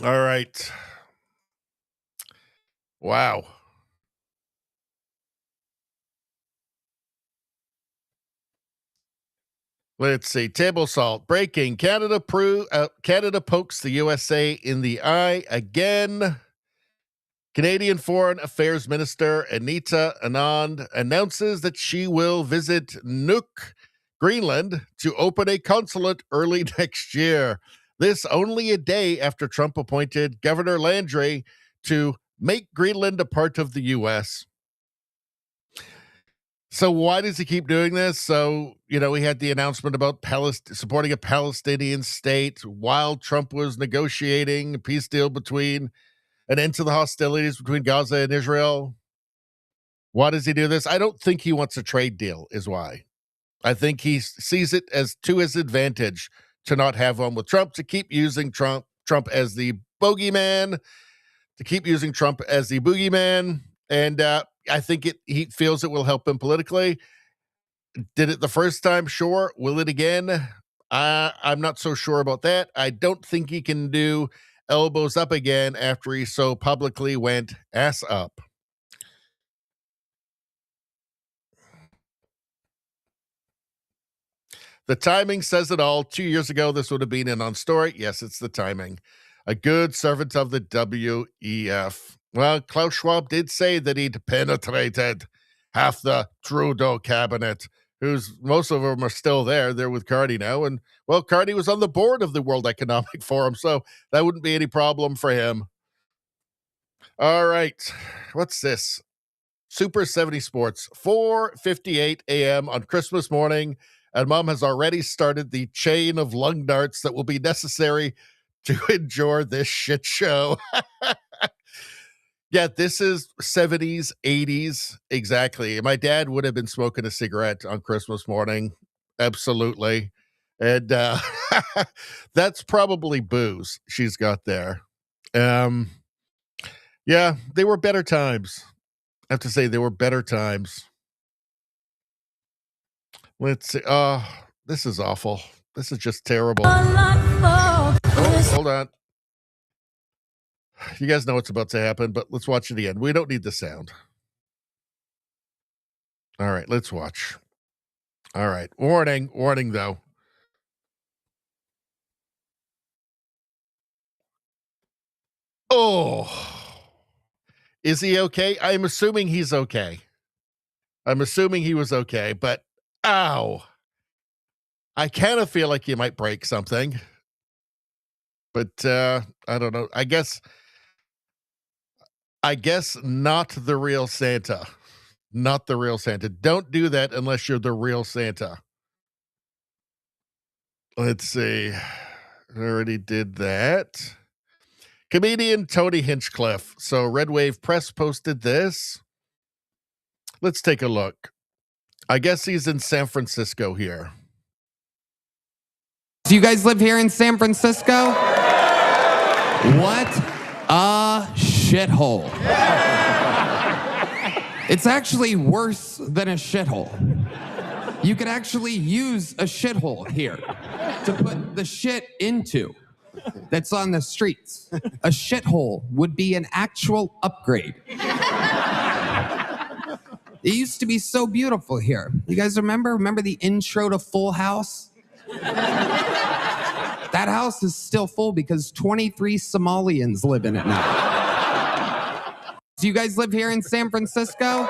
All right. Wow. Let's see. Table salt. Breaking. Canada pokes the USA in the eye again. Canadian Foreign Affairs Minister Anita Anand announces that she will visit Nuuk, Greenland, to open a consulate early next year. This only a day after Trump appointed Governor Landry to make Greenland a part of the U.S. So why does he keep doing this? So, we had the announcement about supporting a Palestinian state while Trump was negotiating a peace deal between an end to the hostilities between Gaza and Israel. Why does he do this? I don't think he wants a trade deal is why. I think he sees it as to his advantage to not have one with Trump, to keep using Trump as the bogeyman, And I think he feels it will help him politically. Did it the first time? Sure. Will it again? I'm not so sure about that. I don't think he can do elbows up again after he so publicly went ass up. The timing says it all. 2 years ago, this would have been a non-story. Yes, it's the timing. A good servant of the WEF. Well, Klaus Schwab did say that he'd penetrated half the Trudeau cabinet, most of them are still there. They're with Carney now. And, well, Carney was on the board of the World Economic Forum, so that wouldn't be any problem for him. All right. What's this? Super 70 Sports, 4:58 a.m. on Christmas morning, and Mom has already started the chain of lung darts that will be necessary to endure this shit show. Yeah, this is 70s, 80s. Exactly. My dad would have been smoking a cigarette on Christmas morning. Absolutely. And that's probably booze she's got there. Yeah, they were better times. I have to say, they were better times. Let's see. This is awful. This is just terrible. Oh, hold on. You guys know what's about to happen, but let's watch it again. We don't need the sound. All right, let's watch. All right. Warning though. Oh. Is he okay? I'm assuming he's okay. I'm assuming he was okay, but ow. I kind of feel like you might break something. But I don't know. I guess not the real Santa. Not the real Santa. Don't do that unless you're the real Santa. Let's see. I already did that. Comedian Tony Hinchcliffe. So Red Wave Press posted this. Let's take a look. I guess he's in San Francisco here. Do you guys live here in San Francisco? What a shithole. It's actually worse than a shithole. You could actually use a shithole here to put the shit into that's on the streets. A shithole would be an actual upgrade. It used to be so beautiful here. You guys remember? Remember the intro to Full House? That house is still full because 23 Somalians live in it now. Do you guys live here in San Francisco?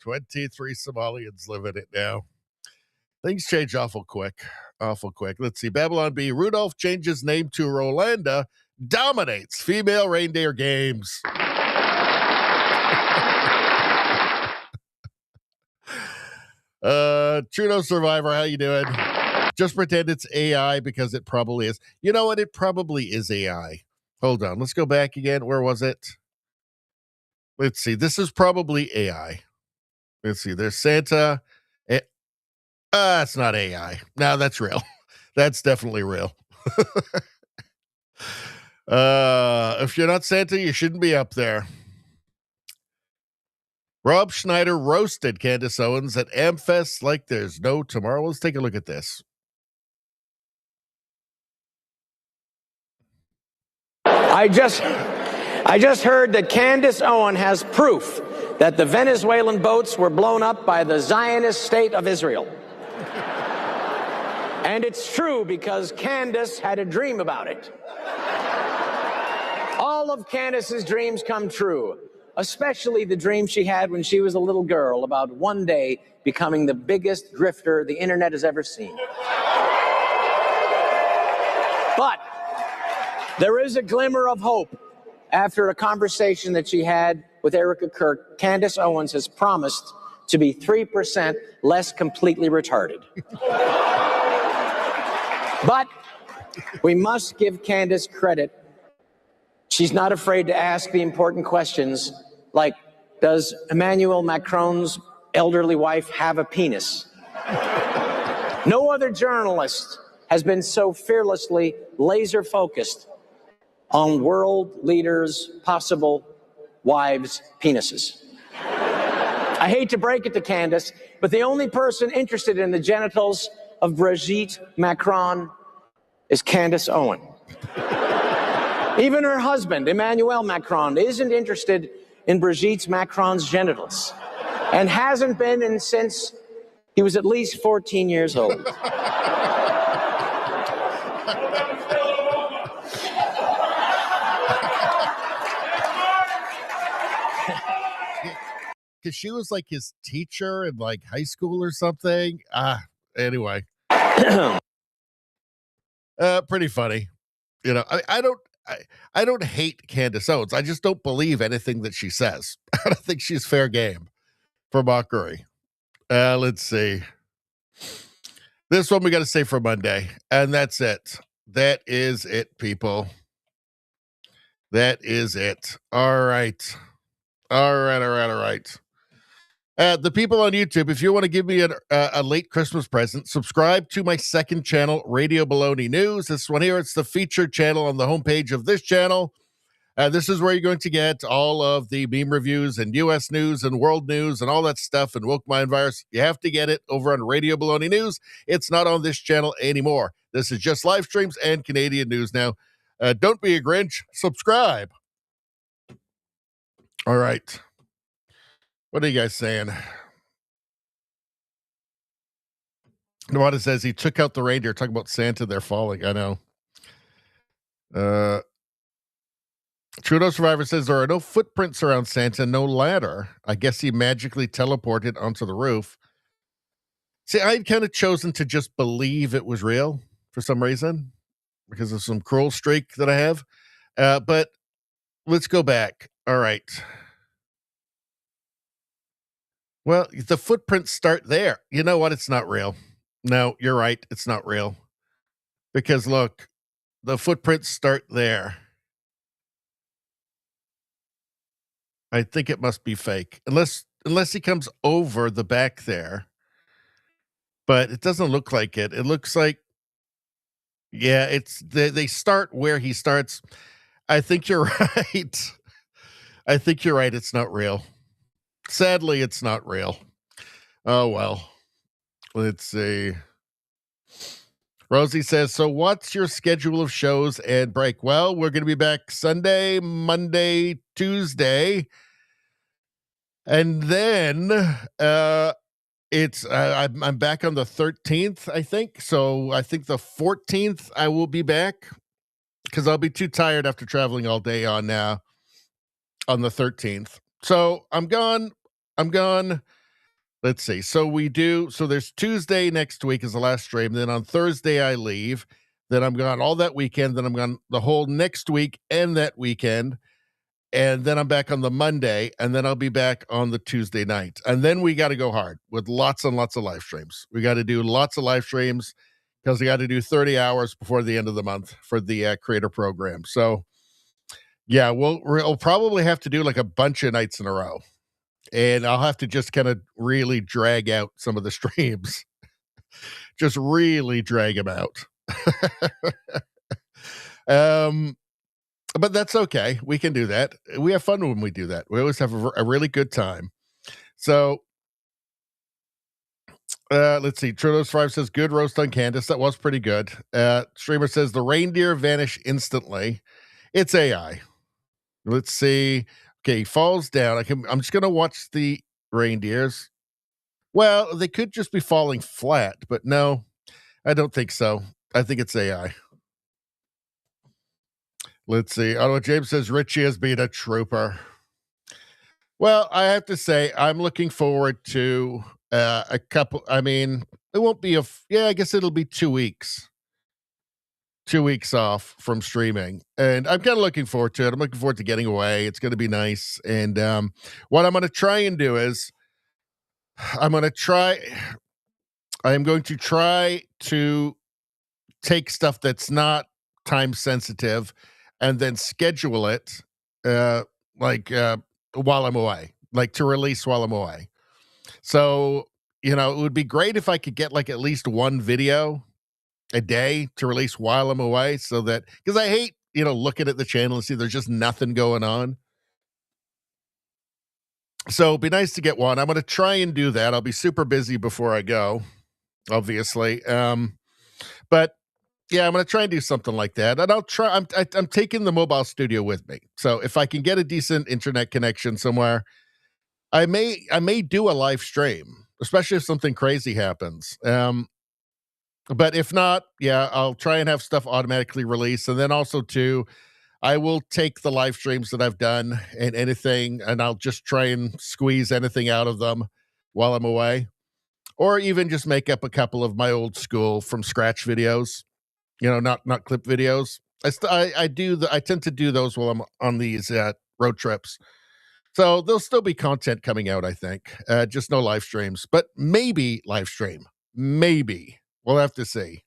23 Somalians live in it now. Things change awful quick. Awful quick. Let's see. Babylon B. Rudolph changes name to Rolanda. Dominates female reindeer games. Journo Survivor, how you doing? Just pretend it's AI because it probably is. You know what? It probably is AI. Hold on. Let's go back again. Where was it? Let's see. This is probably AI. Let's see. There's Santa. It's not AI. No, that's real. That's definitely real. If you're not Santa, you shouldn't be up there. Rob Schneider roasted Candace Owens at Amfest like there's no tomorrow. Let's take a look at this. I just heard that Candace Owens has proof that the Venezuelan boats were blown up by the Zionist state of Israel. And it's true because Candace had a dream about it. All of Candace's dreams come true, especially the dream she had when she was a little girl about one day becoming the biggest grifter the internet has ever seen. But there is a glimmer of hope. After a conversation that she had with Erica Kirk, Candace Owens has promised to be 3% less completely retarded. But we must give Candace credit. She's not afraid to ask the important questions like, does Emmanuel Macron's elderly wife have a penis? No other journalist has been so fearlessly laser focused on world leaders' possible wives' penises. I hate to break it to Candace, but the only person interested in the genitals of Brigitte Macron is Candace Owens. Even her husband, Emmanuel Macron, isn't interested in Brigitte Macron's genitals and hasn't been since he was at least 14 years old. Because she was like his teacher in like high school or something. Anyway. Pretty funny. You know, I don't hate Candace Owens. I just don't believe anything that she says. I don't think she's fair game for mockery. Let's see. This one we got to say for Monday. And that's it. That is it, people. That is it. All right. All right. The people on YouTube, if you want to give me a late Christmas present, subscribe to my second channel, Radio Baloney News. This one here, it's the featured channel on the homepage of this channel. This is where you're going to get all of the meme reviews and U.S. news and world news and all that stuff and woke mind virus. You have to get it over on Radio Baloney News. It's not on this channel anymore. This is just live streams and Canadian news now. Don't be a Grinch. Subscribe. All right. What are you guys saying? Nawada says he took out the reindeer. Talking about Santa, they're falling. I know. Trudeau Survivor says there are no footprints around Santa, no ladder. I guess he magically teleported onto the roof. See, I'd kind of chosen to just believe it was real for some reason because of some cruel streak that I have. But let's go back. All right. Well, the footprints start there. You know what? It's not real. No, you're right. It's not real. Because look, the footprints start there. I think it must be fake. Unless he comes over the back there. But it doesn't look like it. It looks like, yeah, they start where he starts. I think you're right. I think you're right. It's not real. Sadly, it's not real. Oh, well. Let's see. Rosie says, so what's your schedule of shows and break? Well, we're going to be back Sunday, Monday, Tuesday. And then I'm back on the 13th, I think. So I think the 14th I will be back because I'll be too tired after traveling all day on the 13th. So I'm gone. Let's see. So there's Tuesday next week is the last stream. Then on Thursday I leave. Then I'm gone all that weekend. Then I'm gone the whole next week and that weekend. And then I'm back on the Monday. And then I'll be back on the Tuesday night. And then we got to go hard with lots and lots of live streams. We got to do lots of live streams because we got to do 30 hours before the end of the month for the creator program. So yeah, we'll probably have to do like a bunch of nights in a row. And I'll have to just kind of really drag out some of the streams. Just really drag them out. But that's okay. We can do that. We have fun when we do that. We always have a really good time. So let's see. Trinos5 says, good roast on Candace. That was pretty good. Streamer says, the reindeer vanish instantly. It's AI. Let's see. Okay, he falls down. I'm just going to watch the reindeers. Well, they could just be falling flat, but no, I don't think so. I think it's AI. Let's see. Ottawa James says Richie has been a trooper. Well, I have to say, I'm looking forward to a couple. I mean, it won't be I guess it'll be 2 weeks. 2 weeks off from streaming, and I'm kind of looking forward to it. I'm looking forward to getting away. It's going to be nice. And what I'm going to try and do is I am going to try to take stuff that's not time sensitive and then schedule it while I'm away, like to release while I'm away. So, it would be great if I could get like at least one video a day to release while I'm away, so that, because I hate, looking at the channel and see there's just nothing going on. So it'd be nice to get one. I'm going to try and do that. I'll be super busy before I go, obviously. But yeah, I'm going to try and do something like that. And I'll try. I'm taking the mobile studio with me. So if I can get a decent internet connection somewhere, I may do a live stream, especially if something crazy happens. But if not, yeah, I'll try and have stuff automatically released. And then also too, I will take the live streams that I've done and anything, and I'll just try and squeeze anything out of them while I'm away. Or even just make up a couple of my old school from scratch videos, not clip videos. I tend to do those while I'm on these road trips. So there'll still be content coming out, I think. Just no live streams, but maybe live stream. Maybe. We'll have to see.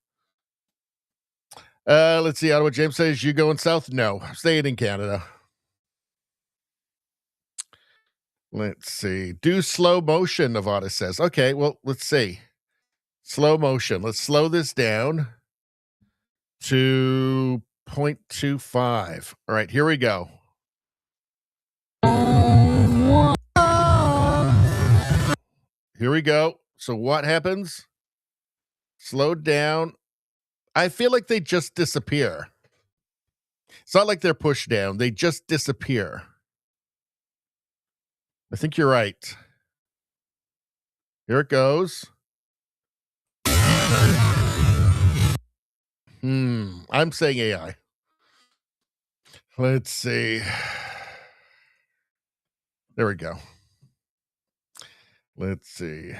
Let's see. Ottawa James says, you going south? No, staying in Canada. Let's see. Do slow motion, Nevada says. Okay, well, let's see. Slow motion. Let's slow this down to 0.25. All right, here we go. Here we go. So what happens? Slowed down. I feel like they just disappear. It's not like they're pushed down. They just disappear. I think you're right. Here it goes. I'm saying AI. Let's see. There we go. Let's see.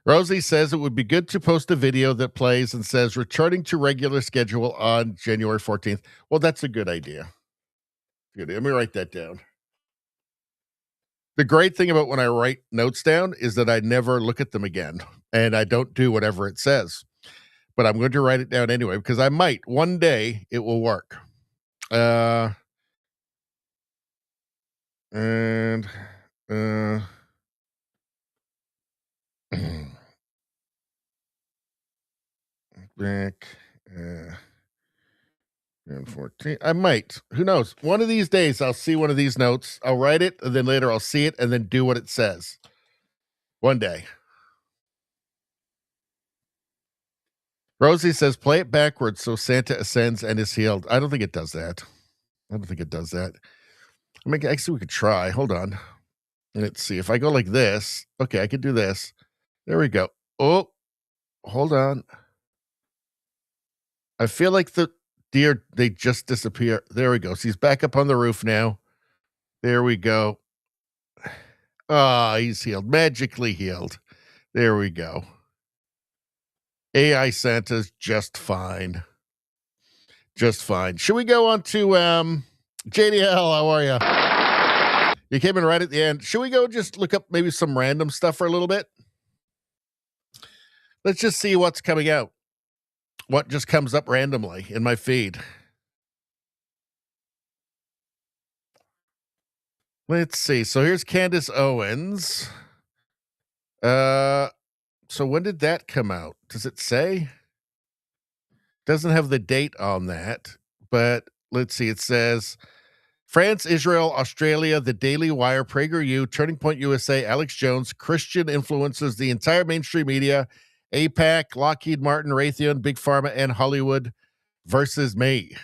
Rosie says it would be good to post a video that plays and says returning to regular schedule on January 14th. Well, that's a good idea. Good. Let me write that down. The great thing about when I write notes down is that I never look at them again, and I don't do whatever it says. But I'm going to write it down anyway, because I might. One day it will work. Back and 14. I might. Who knows? One of these days I'll see one of these notes. I'll write it, and then later I'll see it and then do what it says. One day. Rosie says, play it backwards so Santa ascends and is healed. I don't think it does that. I mean, actually, we could try. Hold on. Let's see. If I go like this, okay, I could do this. There we go. Oh, hold on. I feel like the deer, they just disappear. There we go. So he's back up on the roof now. There we go. Ah, he's healed. Magically healed. There we go. AI Santa's just fine. Just fine. Should we go on to JDL? How are you? You came in right at the end. Should we go just look up maybe some random stuff for a little bit? Let's just see what's coming out. What just comes up randomly in my feed. Let's see. So here's Candace Owens. So when did that come out? Does it say? Doesn't have the date on that, but let's see. It says France, Israel, Australia, The Daily Wire, PragerU, Turning Point USA, Alex Jones, Christian influences the entire mainstream media, APAC, Lockheed Martin, Raytheon, Big Pharma, and Hollywood versus me.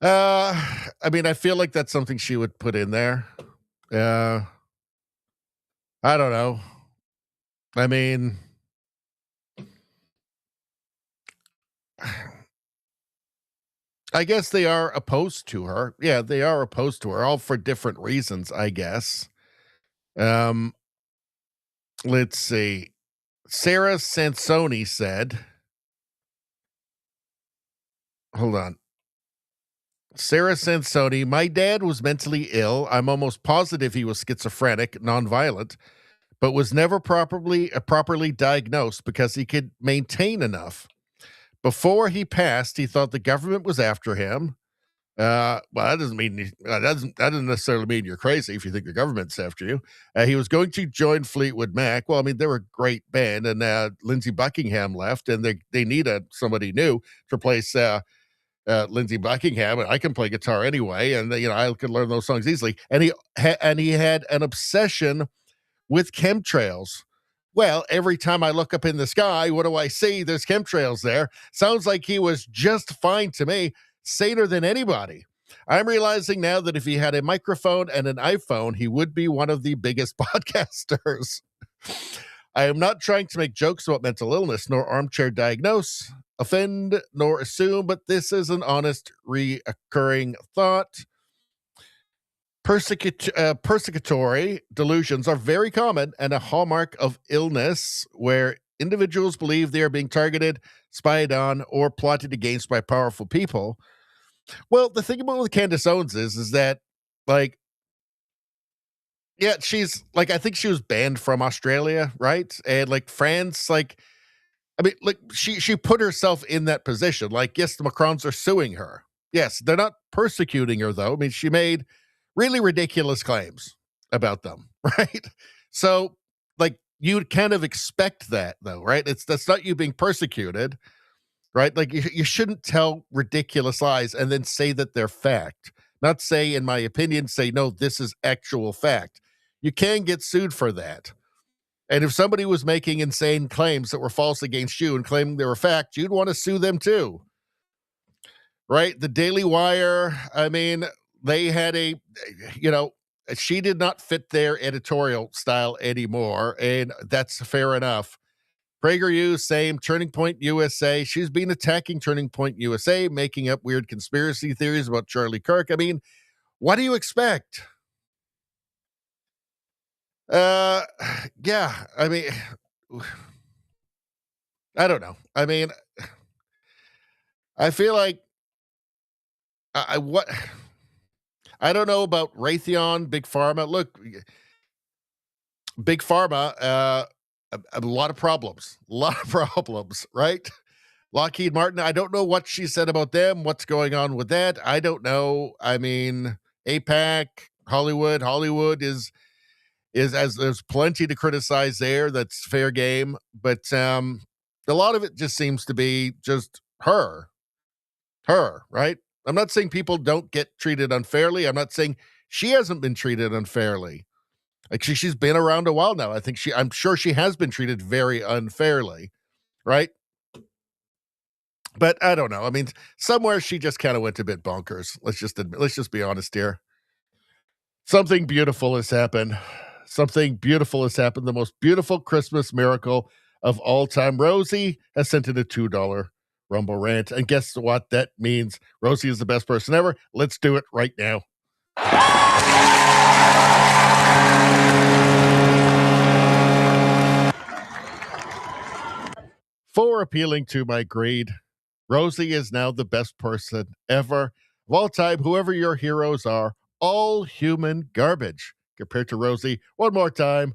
I mean, I feel like that's something she would put in there. I don't know. I mean, I guess they are opposed to her. Yeah, they are opposed to her, all for different reasons, I guess. Let's see. Sarah Sansoni said, hold on. Sarah Sansoni, my dad was mentally ill. I'm almost positive he was schizophrenic, nonviolent, but was never properly diagnosed because he could maintain enough. Before he passed, he thought the government was after him. Well, that doesn't mean that doesn't necessarily mean you're crazy if you think the government's after you. He was going to join Fleetwood Mac. Well, I mean, they were a great band, and Lindsey Buckingham left, and they need somebody new to replace Lindsey Buckingham. And I can play guitar anyway, and I could learn those songs easily. And he had an obsession with chemtrails. Well, every time I look up in the sky, what do I see? There's chemtrails there. Sounds like he was just fine to me. Saner than anybody. I'm realizing now that if he had a microphone and an iPhone, he would be one of the biggest podcasters. I am not trying to make jokes about mental illness, nor armchair diagnose, offend, nor assume, but this is an honest, recurring thought. Persecutory delusions are very common and a hallmark of illness where individuals believe they are being targeted, spied on, or plotted against by powerful people. Well, the thing about with Candace Owens is that, like, yeah, she's like, I think she was banned from Australia, right? And like France, like, I mean, like she put herself in that position. Like, yes, the Macrons are suing her. Yes, they're not persecuting her though. I mean, she made really ridiculous claims about them, right? So, like, you'd kind of expect that though, right? That's not you being persecuted, right? Like, you shouldn't tell ridiculous lies and then say that they're fact. Not say, in my opinion, say, no, this is actual fact. You can get sued for that. And if somebody was making insane claims that were false against you and claiming they were fact, you'd want to sue them too. Right? The Daily Wire, I mean, they had she did not fit their editorial style anymore, and that's fair enough. PragerU, same. Turning Point USA, she's been attacking Turning Point USA, making up weird conspiracy theories about Charlie Kirk. I mean, what do you expect? Yeah, I mean, I don't know. I mean, I feel like I don't know about Raytheon, Big Pharma. Look, Big Pharma, a lot of problems, right? Lockheed Martin, I don't know what she said about them. What's going on with that? I don't know. I mean, APAC, Hollywood is as there's plenty to criticize there. That's fair game. But a lot of it just seems to be just her, right? I'm not saying people don't get treated unfairly. I'm not saying she hasn't been treated unfairly. Like she's been around a while now. I'm sure she has been treated very unfairly, right? But I don't know. I mean, somewhere she just kind of went a bit bonkers. Let's just be honest here. Something beautiful has happened. Something beautiful has happened. The most beautiful Christmas miracle of all time. Rosie has sent in a $2 Rumble rant. And guess what that means? Rosie is the best person ever. Let's do it right now. For appealing to my greed, Rosie is now the best person ever of all time. Whoever your heroes are, all human garbage compared to Rosie. One more time.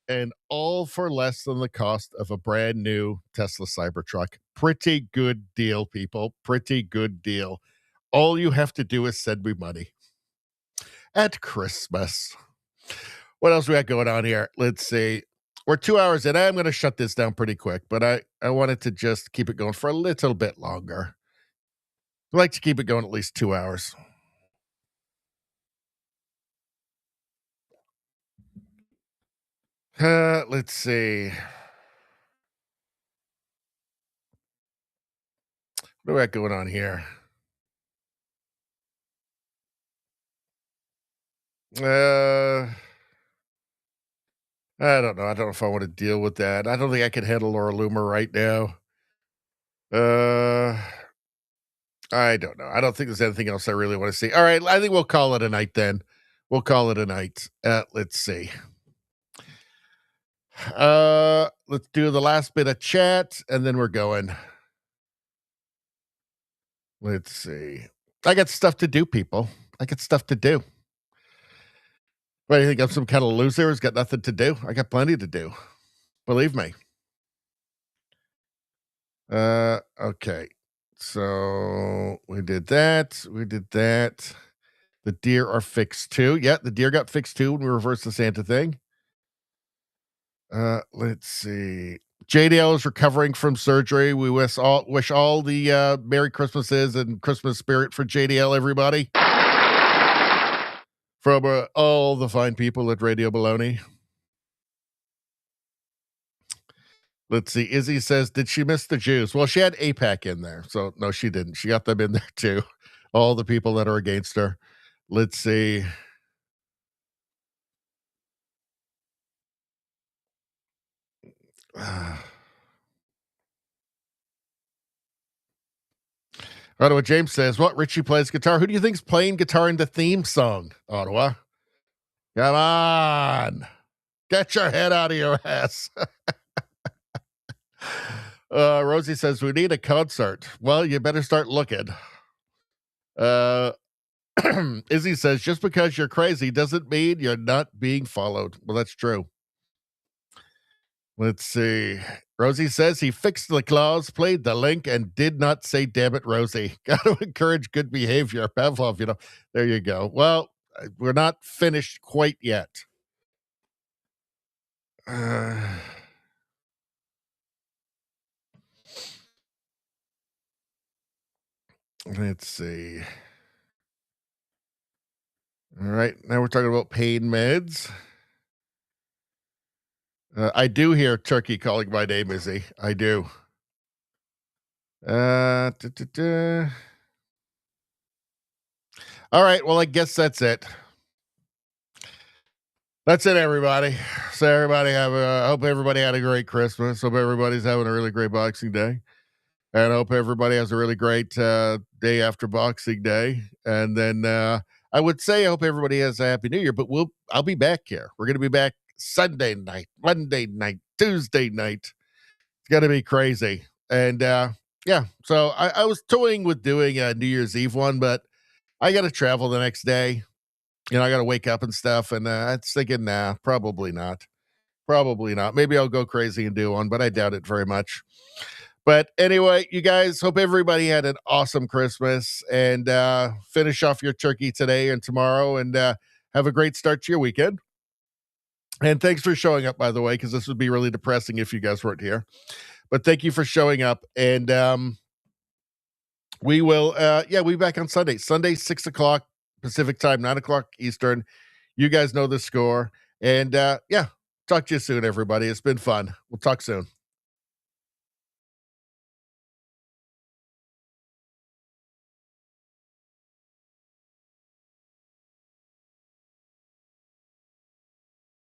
And all for less than the cost of a brand new Tesla Cybertruck. Pretty good deal, people. Pretty good deal. All you have to do is send me money at Christmas. What else we got going on here? Let's see. We're 2 hours in. I'm going to shut this down pretty quick, but I wanted to just keep it going for a little bit longer. I like to keep it going at least 2 hours. Let's see. What do we got going on here? I don't know. I don't know if I want to deal with that. I don't think I can handle Laura Loomer right now. I don't know. I don't think there's anything else I really want to see. All right, I think we'll call it a night then. We'll call it a night. Let's see. Let's do the last bit of chat, and then we're going. Let's see. I got stuff to do, people. I got stuff to do. What, do you think I'm some kind of loser who's got nothing to do? I got plenty to do. Believe me. Okay. So we did that. We did that. The deer are fixed too. Yeah, the deer got fixed too when we reversed the Santa thing. Let's see. JDL is recovering from surgery. We wish all the Merry Christmases and Christmas spirit for JDL, everybody. From all the fine people at Radio Baloney. Let's see. Izzy says, did she miss the Jews? Well, she had APAC in there. So, no, she didn't. She got them in there, too. All the people that are against her. Let's see. Ottawa James says, what? Richie plays guitar. Who do you think's playing guitar in the theme song, Ottawa? Come on. Get your head out of your ass. Rosie says, we need a concert. Well, you better start looking. Izzy says, just because you're crazy doesn't mean you're not being followed. Well, that's true. Let's see. Rosie says he fixed the clause, played the link, and did not say, damn it, Rosie. Got to encourage good behavior. Pavlov, you know. There you go. Well, we're not finished quite yet. Let's see. All right. Now we're talking about pain meds. I do hear Turkey calling my name, Izzy. I do. All right. Well, I guess that's it. That's it, everybody. So everybody hope everybody had a great Christmas. Hope everybody's having a really great Boxing Day. And I hope everybody has a really great day after Boxing Day. And then I would say I hope everybody has a Happy New Year, but I'll be back here. We're going to be back Sunday night, Monday night, Tuesday night. It's going to be crazy. And yeah, so I was toying with doing a New Year's Eve one, but I got to travel the next day. You know, I got to wake up and stuff. And I was thinking, nah, probably not. Probably not. Maybe I'll go crazy and do one, but I doubt it very much. But anyway, you guys, hope everybody had an awesome Christmas and finish off your turkey today and tomorrow and have a great start to your weekend. And thanks for showing up, by the way, because this would be really depressing if you guys weren't here. But thank you for showing up. And we will, we'll be back on Sunday. Sunday, 6 o'clock Pacific time, 9 o'clock Eastern. You guys know the score. And talk to you soon, everybody. It's been fun. We'll talk soon.